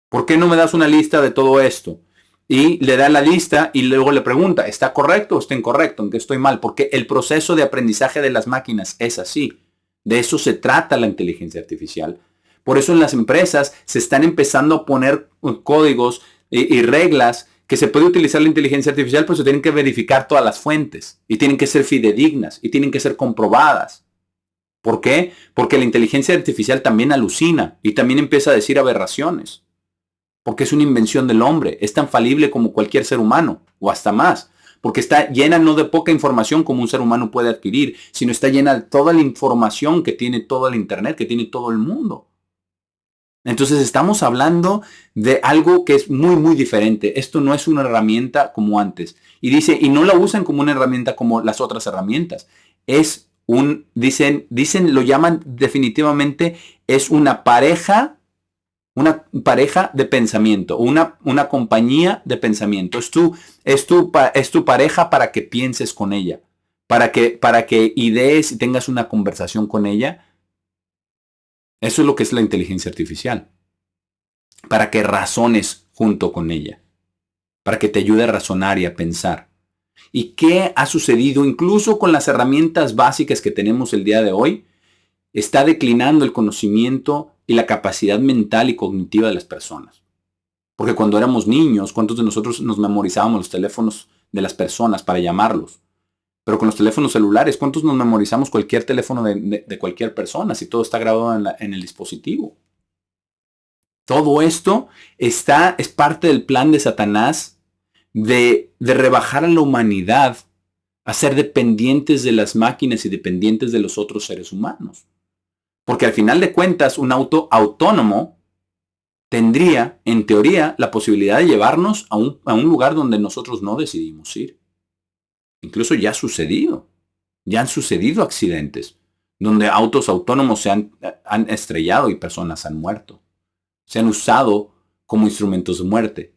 ¿Por qué no me das una lista de todo esto? Y le da la lista y luego le pregunta, ¿está correcto o está incorrecto? ¿En qué estoy mal? Porque el proceso de aprendizaje de las máquinas es así. De eso se trata la inteligencia artificial. Por eso en las empresas se están empezando a poner códigos y reglas que se puede utilizar la inteligencia artificial, pues se tienen que verificar todas las fuentes y tienen que ser fidedignas y tienen que ser comprobadas. ¿Por qué? Porque la inteligencia artificial también alucina y también empieza a decir aberraciones. Porque es una invención del hombre, es tan falible como cualquier ser humano, o hasta más, porque está llena no de poca información como un ser humano puede adquirir, sino está llena de toda la información que tiene todo el internet, que tiene todo el mundo. Entonces estamos hablando de algo que es muy, muy diferente. Esto no es una herramienta como antes. Y dice, y no la usan como una herramienta como las otras herramientas. Lo llaman definitivamente, es una pareja de pensamiento, una compañía de pensamiento. Es tu pareja para que pienses con ella, para que idees y tengas una conversación con ella. Eso es lo que es la inteligencia artificial. Para que razones junto con ella, para que te ayude a razonar y a pensar. ¿Y qué ha sucedido incluso con las herramientas básicas que tenemos el día de hoy? Está declinando el conocimiento y la capacidad mental y cognitiva de las personas. Porque cuando éramos niños, ¿cuántos de nosotros nos memorizábamos los teléfonos de las personas para llamarlos? Pero con los teléfonos celulares, ¿cuántos nos memorizamos cualquier teléfono de cualquier persona si todo está grabado en el dispositivo? Todo esto es parte del plan de Satanás de rebajar a la humanidad a ser dependientes de las máquinas y dependientes de los otros seres humanos. Porque al final de cuentas, un auto autónomo tendría, en teoría, la posibilidad de llevarnos a un lugar donde nosotros no decidimos ir. Incluso ya ha sucedido. Ya han sucedido accidentes donde autos autónomos se han estrellado y personas han muerto. Se han usado como instrumentos de muerte.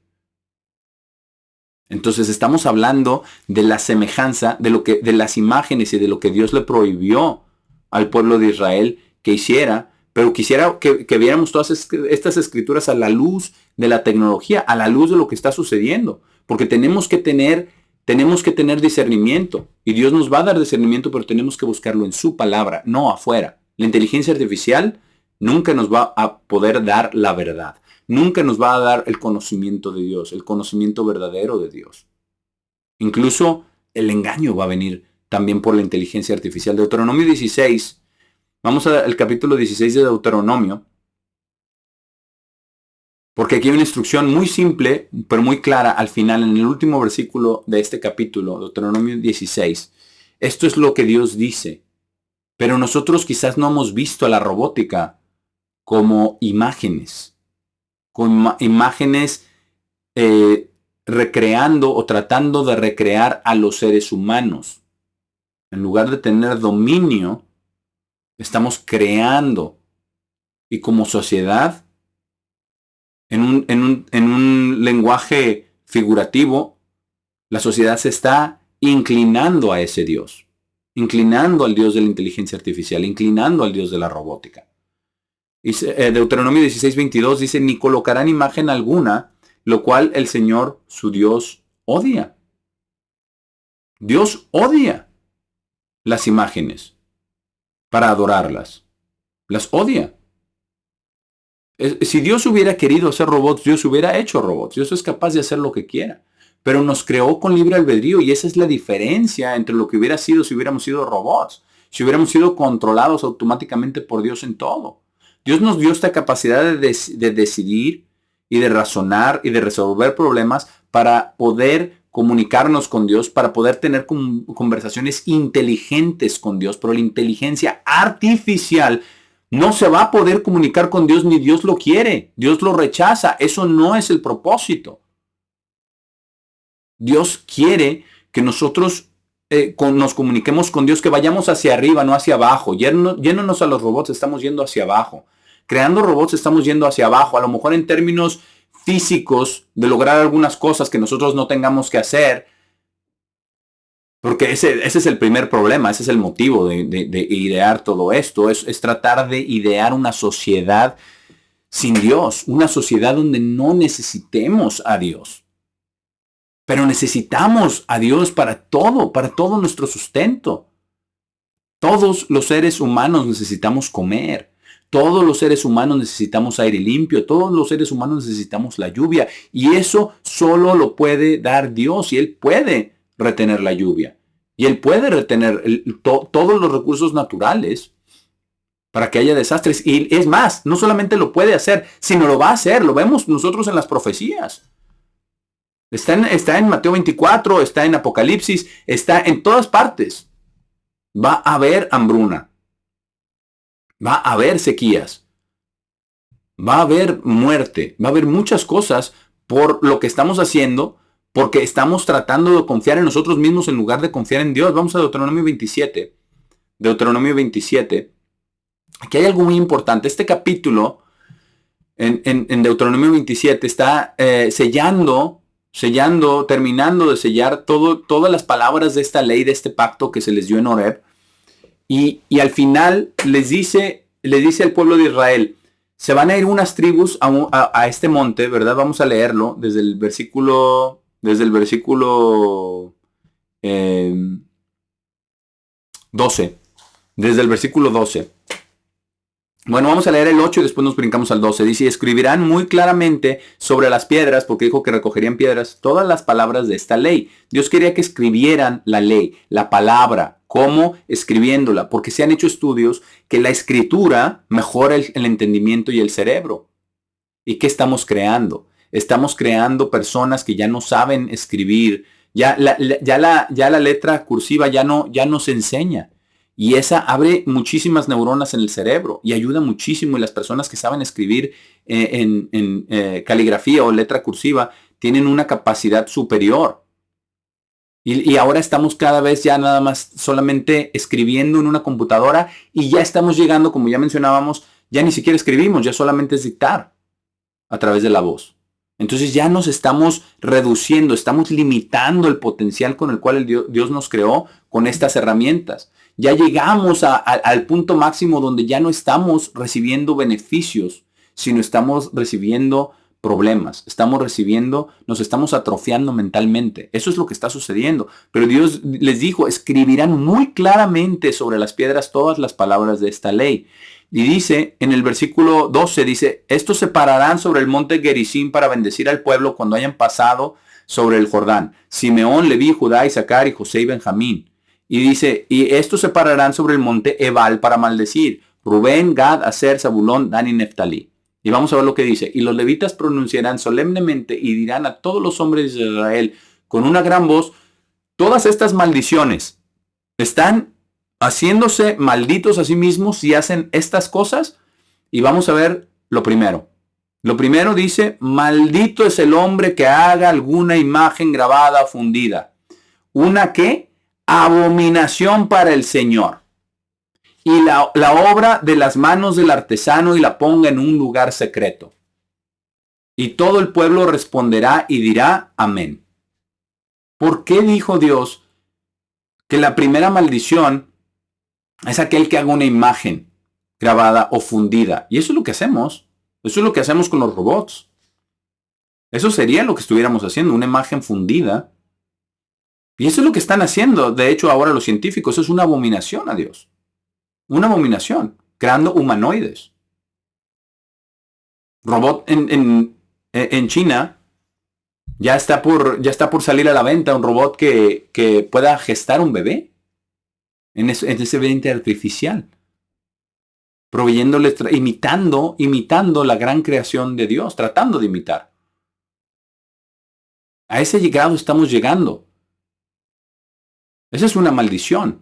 Entonces estamos hablando de la semejanza, de las imágenes y de lo que Dios le prohibió al pueblo de Israel que hiciera, pero quisiera que viéramos todas estas escrituras a la luz de la tecnología, a la luz de lo que está sucediendo, porque tenemos que tener discernimiento, y Dios nos va a dar discernimiento, pero tenemos que buscarlo en su palabra, no afuera. La inteligencia artificial nunca nos va a poder dar la verdad. Nunca nos va a dar el conocimiento de Dios, el conocimiento verdadero de Dios. Incluso el engaño va a venir también por la inteligencia artificial. Deuteronomio 16, vamos al capítulo 16 de Deuteronomio, porque aquí hay una instrucción muy simple, pero muy clara al final, en el último versículo de este capítulo, Deuteronomio 16. Esto es lo que Dios dice, pero nosotros quizás no hemos visto a la robótica como imágenes. Con imágenes recreando o tratando de recrear a los seres humanos. En lugar de tener dominio, estamos creando. Y como sociedad, en un lenguaje figurativo, la sociedad se está inclinando a ese Dios. Inclinando al Dios de la inteligencia artificial, inclinando al Dios de la robótica. Deuteronomio 16:22 dice, ni colocarán imagen alguna, lo cual el Señor, su Dios, odia. Dios odia las imágenes para adorarlas. Las odia. Si Dios hubiera querido hacer robots, Dios hubiera hecho robots. Dios es capaz de hacer lo que quiera. Pero nos creó con libre albedrío, y esa es la diferencia entre lo que hubiera sido si hubiéramos sido robots. Si hubiéramos sido controlados automáticamente por Dios en todo. Dios nos dio esta capacidad de decidir y de razonar y de resolver problemas para poder comunicarnos con Dios, para poder tener conversaciones inteligentes con Dios. Pero la inteligencia artificial no se va a poder comunicar con Dios, ni Dios lo quiere. Dios lo rechaza. Eso no es el propósito. Dios quiere que nosotros nos comuniquemos con Dios, que vayamos hacia arriba, no hacia abajo. Yéndonos a los robots, estamos yendo hacia abajo. Creando robots, estamos yendo hacia abajo. A lo mejor en términos físicos, de lograr algunas cosas que nosotros no tengamos que hacer. Porque ese es el primer problema, ese es el motivo de idear todo esto. Es tratar de idear una sociedad sin Dios. Una sociedad donde no necesitemos a Dios. Pero necesitamos a Dios para todo nuestro sustento. Todos los seres humanos necesitamos comer. Todos los seres humanos necesitamos aire limpio. Todos los seres humanos necesitamos la lluvia. Y eso solo lo puede dar Dios. Y Él puede retener la lluvia. Y Él puede retener todos los recursos naturales para que haya desastres. Y es más, no solamente lo puede hacer, sino lo va a hacer. Lo vemos nosotros en las profecías. Está en Mateo 24, está en Apocalipsis, está en todas partes. Va a haber hambruna. Va a haber sequías. Va a haber muerte. Va a haber muchas cosas por lo que estamos haciendo, porque estamos tratando de confiar en nosotros mismos en lugar de confiar en Dios. Vamos a Deuteronomio 27. Deuteronomio 27. Aquí hay algo muy importante. Este capítulo en Deuteronomio 27 está sellando, terminando de sellar todas las palabras de esta ley, de este pacto que se les dio en Horeb. Y al final le dice al pueblo de Israel, se van a ir unas tribus a este monte, ¿verdad? Vamos a leerlo desde el versículo 12. Desde el versículo 12. Bueno, vamos a leer el 8 y después nos brincamos al 12. Dice, escribirán muy claramente sobre las piedras, porque dijo que recogerían piedras, todas las palabras de esta ley. Dios quería que escribieran la ley, la palabra. ¿Cómo? Escribiéndola, porque se han hecho estudios que la escritura mejora el entendimiento y el cerebro. ¿Y qué estamos creando? Estamos creando personas que ya no saben escribir, ya la letra cursiva ya no se enseña. Y esa abre muchísimas neuronas en el cerebro y ayuda muchísimo. Y las personas que saben escribir en caligrafía o letra cursiva tienen una capacidad superior. Y ahora estamos cada vez ya nada más solamente escribiendo en una computadora y ya estamos llegando, como ya mencionábamos, ya ni siquiera escribimos, ya solamente es dictar a través de la voz. Entonces ya nos estamos reduciendo, estamos limitando el potencial con el cual Dios nos creó con estas herramientas. Ya llegamos al punto máximo donde ya no estamos recibiendo beneficios, sino estamos recibiendo problemas, nos estamos atrofiando mentalmente. Eso es lo que está sucediendo. Pero Dios les dijo, escribirán muy claramente sobre las piedras todas las palabras de esta ley. Y dice, en el versículo 12, dice, estos se pararán sobre el monte Gerizim para bendecir al pueblo cuando hayan pasado sobre el Jordán. Simeón, Leví, Judá, Isaacar y José y Benjamín. Y dice, y estos se pararán sobre el monte Ebal para maldecir. Rubén, Gad, Aser, Zabulón, Dan y Neftalí. Y vamos a ver lo que dice. Y los levitas pronunciarán solemnemente y dirán a todos los hombres de Israel con una gran voz, todas estas maldiciones están haciéndose malditos a sí mismos si hacen estas cosas. Y vamos a ver lo primero. Lo primero dice, maldito es el hombre que haga alguna imagen grabada o fundida. ¿Una qué? Abominación para el Señor. Y la obra de las manos del artesano y la ponga en un lugar secreto. Y todo el pueblo responderá y dirá amén. ¿Por qué dijo Dios que la primera maldición es aquel que haga una imagen grabada o fundida? Y eso es lo que hacemos. Eso es lo que hacemos con los robots. Eso sería lo que estuviéramos haciendo, una imagen fundida. Y eso es lo que están haciendo. De hecho, ahora los científicos, eso es una abominación a Dios. Una abominación, creando humanoides. Robot en China ya está por salir a la venta un robot que pueda gestar un bebé en ese vientre artificial, proveyéndole, imitando la gran creación de Dios, tratando de imitar. A ese grado estamos llegando. Esa es una maldición.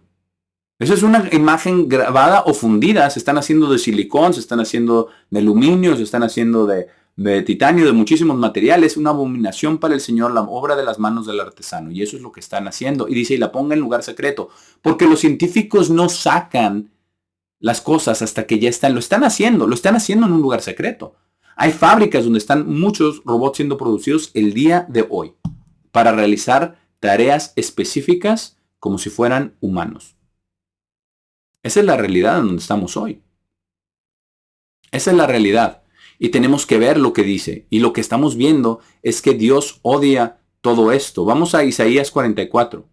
Esa es una imagen grabada o fundida. Se están haciendo de silicón, se están haciendo de aluminio, se están haciendo de titanio, de muchísimos materiales. Una abominación para el Señor, la obra de las manos del artesano. Y eso es lo que están haciendo. Y dice, y la ponga en lugar secreto. Porque los científicos no sacan las cosas hasta que ya están. Lo están haciendo en un lugar secreto. Hay fábricas donde están muchos robots siendo producidos el día de hoy para realizar tareas específicas como si fueran humanos. Esa es la realidad en donde estamos hoy. Esa es la realidad. Y tenemos que ver lo que dice. Y lo que estamos viendo es que Dios odia todo esto. Vamos a Isaías 44.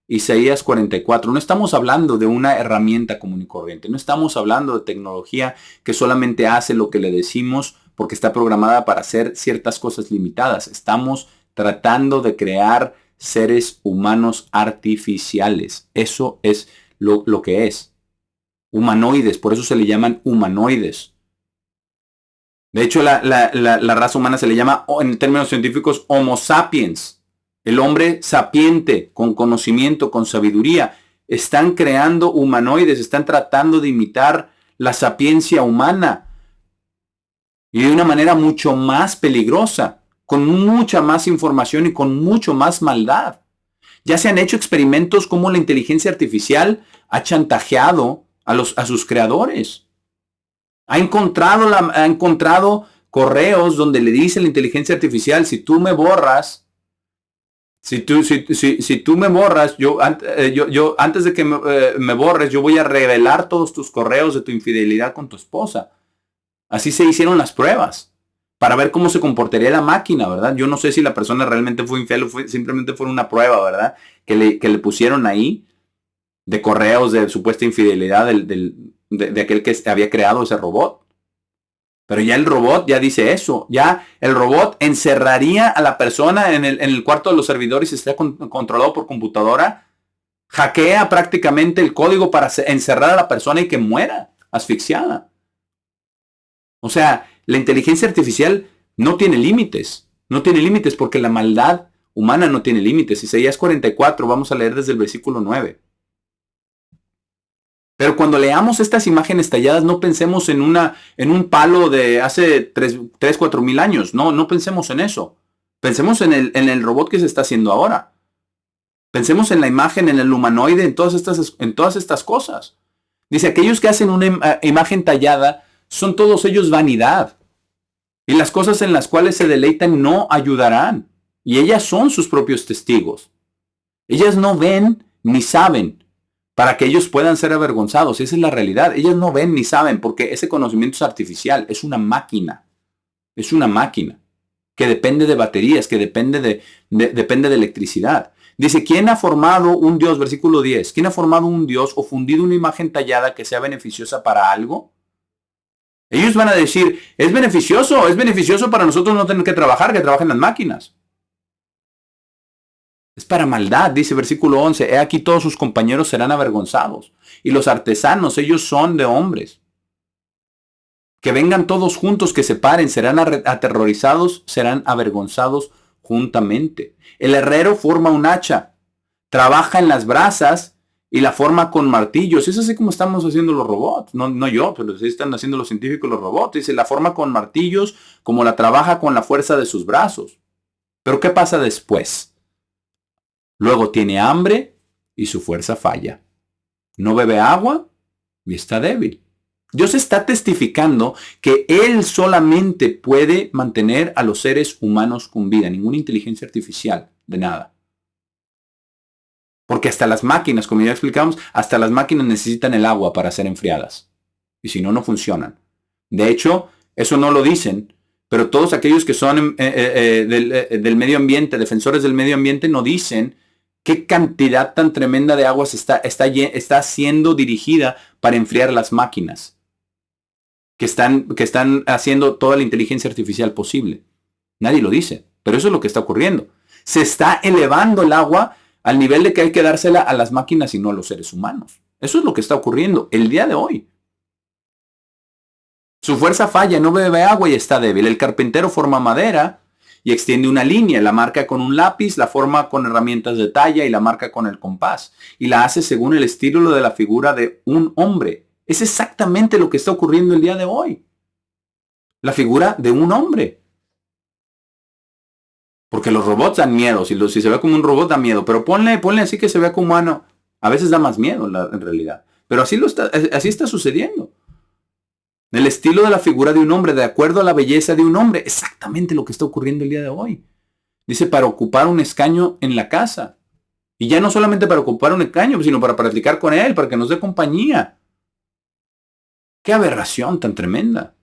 Isaías 44. No estamos hablando de una herramienta común y corriente. No estamos hablando de tecnología que solamente hace lo que le decimos porque está programada para hacer ciertas cosas limitadas. Estamos tratando de crear seres humanos artificiales. Eso es lo que es. Humanoides, por eso se le llaman humanoides. De hecho, la raza humana se le llama, en términos científicos, Homo sapiens. El hombre sapiente, con conocimiento, con sabiduría. Están creando humanoides, están tratando de imitar la sapiencia humana. Y de una manera mucho más peligrosa, con mucha más información y con mucho más maldad. Ya se han hecho experimentos como la inteligencia artificial ha chantajeado a sus creadores. Ha encontrado correos donde le dice a la inteligencia artificial, si tú me borras, yo antes de que me borres, yo voy a revelar todos tus correos de tu infidelidad con tu esposa. Así se hicieron las pruebas para ver cómo se comportaría la máquina, ¿verdad? Yo no sé si la persona realmente fue infiel o simplemente fue una prueba, ¿verdad? Que le pusieron ahí de correos de supuesta infidelidad de aquel que había creado ese robot. Pero ya el robot ya dice eso. Ya el robot encerraría a la persona en el cuarto de los servidores y estaría controlado por computadora. Hackea prácticamente el código para encerrar a la persona y que muera asfixiada. O sea, la inteligencia artificial no tiene límites. No tiene límites porque la maldad humana no tiene límites. Isaías 44, vamos a leer desde el versículo 9. Pero cuando leamos estas imágenes talladas, no pensemos en un palo de hace 4 mil años. No pensemos en eso. Pensemos en el robot que se está haciendo ahora. Pensemos en la imagen, en el humanoide, en todas estas cosas. Dice, aquellos que hacen una imagen tallada, son todos ellos vanidad. Y las cosas en las cuales se deleitan no ayudarán. Y ellas son sus propios testigos. Ellas no ven ni saben para que ellos puedan ser avergonzados. Esa es la realidad. Ellas no ven ni saben porque ese conocimiento es artificial. Es una máquina. Es una máquina que depende de baterías, que depende de electricidad. Dice, ¿quién ha formado un Dios? Versículo 10. ¿Quién ha formado un Dios o fundido una imagen tallada que sea beneficiosa para algo? Ellos van a decir, es beneficioso para nosotros no tener que trabajar, que trabajen las máquinas. Es para maldad, dice versículo 11. He aquí todos sus compañeros serán avergonzados. Y los artesanos, ellos son de hombres. Que vengan todos juntos, que se paren, serán aterrorizados, serán avergonzados juntamente. El herrero forma un hacha, trabaja en las brasas y la forma con martillos. Es así como estamos haciendo los robots. No yo, pero así están haciendo los científicos los robots. Dice, la forma con martillos como la trabaja con la fuerza de sus brazos. Pero ¿qué pasa después? Luego tiene hambre y su fuerza falla. No bebe agua y está débil. Dios está testificando que Él solamente puede mantener a los seres humanos con vida, ninguna inteligencia artificial, de nada. Porque hasta las máquinas, como ya explicamos, hasta las máquinas necesitan el agua para ser enfriadas. Y si no, no funcionan. De hecho, eso no lo dicen, pero todos aquellos que son del medio ambiente, defensores del medio ambiente, no dicen qué cantidad tan tremenda de agua está siendo dirigida para enfriar las máquinas que están haciendo toda la inteligencia artificial posible. Nadie lo dice, pero eso es lo que está ocurriendo. Se está elevando el agua al nivel de que hay que dársela a las máquinas y no a los seres humanos. Eso es lo que está ocurriendo el día de hoy. Su fuerza falla, no bebe agua y está débil. El carpintero forma madera y extiende una línea, la marca con un lápiz, la forma con herramientas de talla y la marca con el compás. Y la hace según el estilo de la figura de un hombre. Es exactamente lo que está ocurriendo el día de hoy. La figura de un hombre. Porque los robots dan miedo. Si se ve como un robot da miedo. Pero ponle así que se vea como humano. A veces da más miedo en realidad. Pero así está sucediendo. El estilo de la figura de un hombre, de acuerdo a la belleza de un hombre. Exactamente lo que está ocurriendo el día de hoy. Dice, para ocupar un escaño en la casa. Y ya no solamente para ocupar un escaño, sino para platicar con él, para que nos dé compañía. ¡Qué aberración tan tremenda!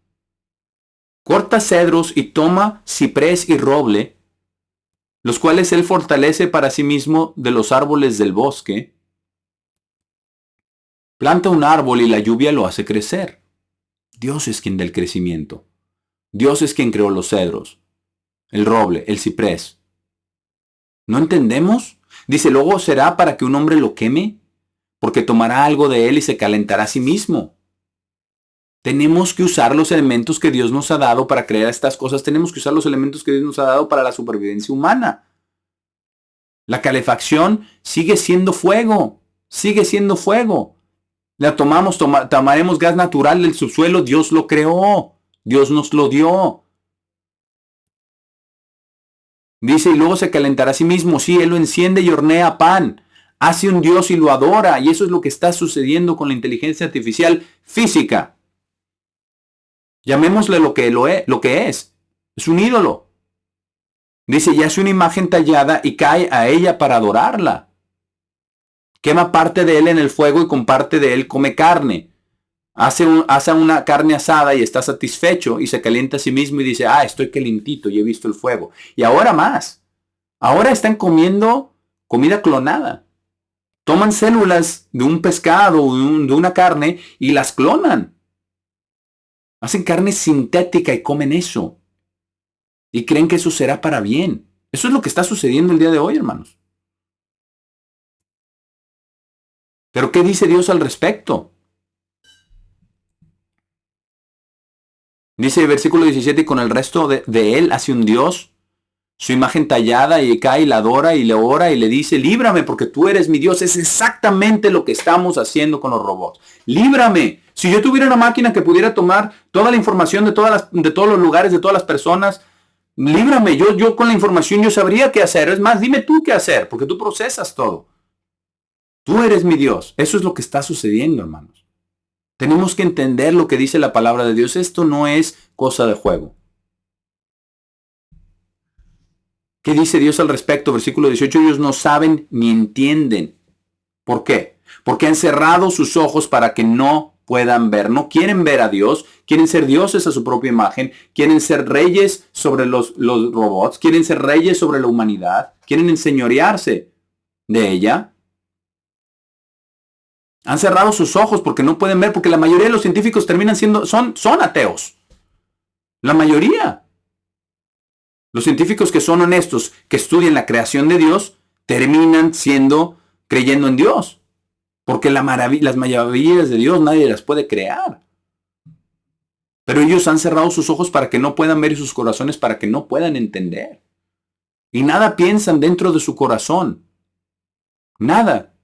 Corta cedros y toma ciprés y roble, los cuales él fortalece para sí mismo de los árboles del bosque. Planta un árbol y la lluvia lo hace crecer. Dios es quien da el crecimiento. Dios es quien creó los cedros, el roble, el ciprés. ¿No entendemos? Dice, luego será para que un hombre lo queme, porque tomará algo de él y se calentará a sí mismo. Tenemos que usar los elementos que Dios nos ha dado para crear estas cosas. Tenemos que usar los elementos que Dios nos ha dado para la supervivencia humana. La calefacción sigue siendo fuego. Sigue siendo fuego. La tomaremos gas natural del subsuelo. Dios lo creó. Dios nos lo dio. Dice, y luego se calentará a sí mismo. Sí, Él lo enciende y hornea pan. Hace un Dios y lo adora. Y eso es lo que está sucediendo con la inteligencia artificial física. Llamémosle lo que es. Es un ídolo. Dice, y hace una imagen tallada y cae a ella para adorarla. Quema parte de él en el fuego y con parte de él come carne. Hace una carne asada y está satisfecho y se calienta a sí mismo y dice, estoy calientito y he visto el fuego. Y ahora más. Ahora están comiendo comida clonada. Toman células de un pescado o de una carne y las clonan. Hacen carne sintética y comen eso. Y creen que eso será para bien. Eso es lo que está sucediendo el día de hoy, hermanos. Pero ¿qué dice Dios al respecto? Dice el versículo 17, y con el resto de él hace un Dios, su imagen tallada, y cae y la adora y le ora y le dice, líbrame porque tú eres mi Dios. Es exactamente lo que estamos haciendo con los robots. Líbrame. Si yo tuviera una máquina que pudiera tomar toda la información de todos los lugares, de todas las personas, líbrame. Yo con la información yo sabría qué hacer. Es más, dime tú qué hacer, porque tú procesas todo. Tú eres mi Dios. Eso es lo que está sucediendo, hermanos. Tenemos que entender lo que dice la palabra de Dios. Esto no es cosa de juego. ¿Qué dice Dios al respecto? Versículo 18, ellos no saben ni entienden. ¿Por qué? Porque han cerrado sus ojos para que no puedan ver. No quieren ver a Dios, quieren ser dioses a su propia imagen, quieren ser reyes sobre los robots, quieren ser reyes sobre la humanidad, quieren enseñorearse de ella. Han cerrado sus ojos porque no pueden ver, porque la mayoría de los científicos terminan siendo, son ateos. La mayoría. Los científicos que son honestos, que estudian la creación de Dios, terminan creyendo en Dios. Porque las maravillas de Dios nadie las puede crear. Pero ellos han cerrado sus ojos para que no puedan ver y sus corazones para que no puedan entender. Y nada piensan dentro de su corazón. Nada.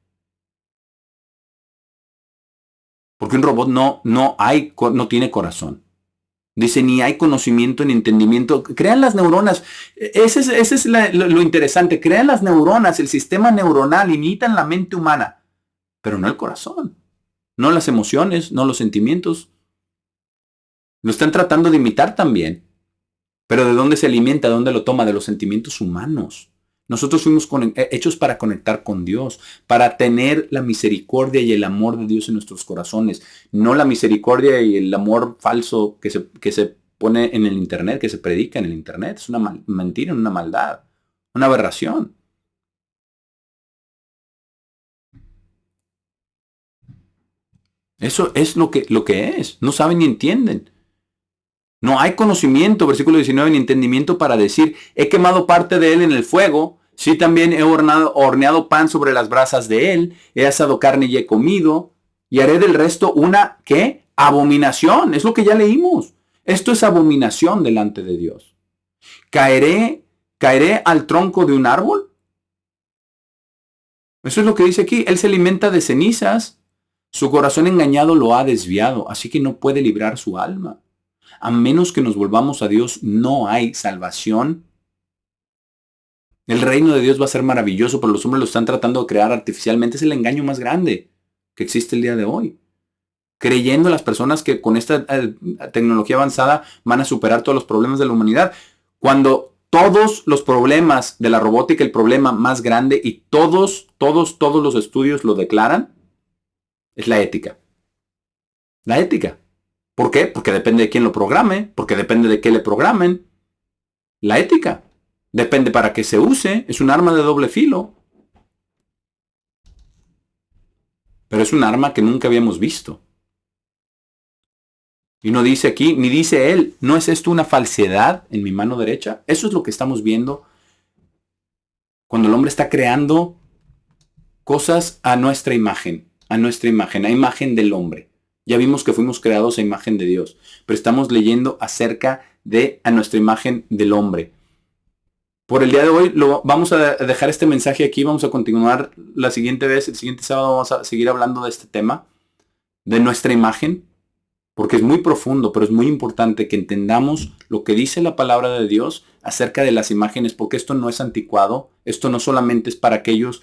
Porque un robot no tiene corazón. Dice, ni hay conocimiento ni entendimiento. Crean las neuronas. Ese es lo interesante. Crean las neuronas, el sistema neuronal, imitan la mente humana. Pero no el corazón. No las emociones, no los sentimientos. Lo están tratando de imitar también. Pero ¿de dónde se alimenta? ¿De dónde lo toma? De los sentimientos humanos. Nosotros fuimos hechos para conectar con Dios, para tener la misericordia y el amor de Dios en nuestros corazones, no la misericordia y el amor falso que se pone en el internet, que se predica en el internet. Es una mentira, una maldad, una aberración. Eso es lo que es. No saben ni entienden. No hay conocimiento, versículo 19, ni entendimiento para decir, he quemado parte de él en el fuego, sí también he horneado pan sobre las brasas de él, he asado carne y he comido, y haré del resto una, ¿qué? Abominación, es lo que ya leímos. Esto es abominación delante de Dios. ¿Caeré al tronco de un árbol? Eso es lo que dice aquí, él se alimenta de cenizas, su corazón engañado lo ha desviado, así que no puede librar su alma. A menos que nos volvamos a Dios, no hay salvación. El reino de Dios va a ser maravilloso, pero los hombres lo están tratando de crear artificialmente. Es el engaño más grande que existe el día de hoy. Creyendo las personas que con esta tecnología avanzada van a superar todos los problemas de la humanidad. Cuando todos los problemas de la robótica, el problema más grande, y todos los estudios lo declaran, es la ética. La ética. ¿Por qué? Porque depende de quién lo programe, porque depende de qué le programen. La ética. Depende para qué se use. Es un arma de doble filo. Pero es un arma que nunca habíamos visto. Y no dice aquí, ni dice él, ¿no es esto una falsedad en mi mano derecha? Eso es lo que estamos viendo cuando el hombre está creando cosas a nuestra imagen, a imagen del hombre. Ya vimos que fuimos creados a imagen de Dios, pero estamos leyendo acerca de a nuestra imagen del hombre. Por el día de hoy vamos a dejar este mensaje aquí, vamos a continuar la siguiente vez, el siguiente sábado vamos a seguir hablando de este tema, de nuestra imagen, porque es muy profundo, pero es muy importante que entendamos lo que dice la palabra de Dios acerca de las imágenes, porque esto no es anticuado, esto no solamente es para aquellos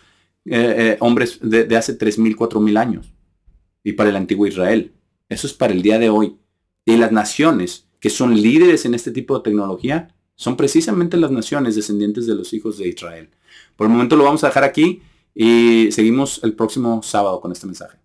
hombres de hace 3,000, 4,000 años. Y para el antiguo Israel. Eso es para el día de hoy. Y las naciones que son líderes en este tipo de tecnología son precisamente las naciones descendientes de los hijos de Israel. Por el momento lo vamos a dejar aquí y seguimos el próximo sábado con este mensaje.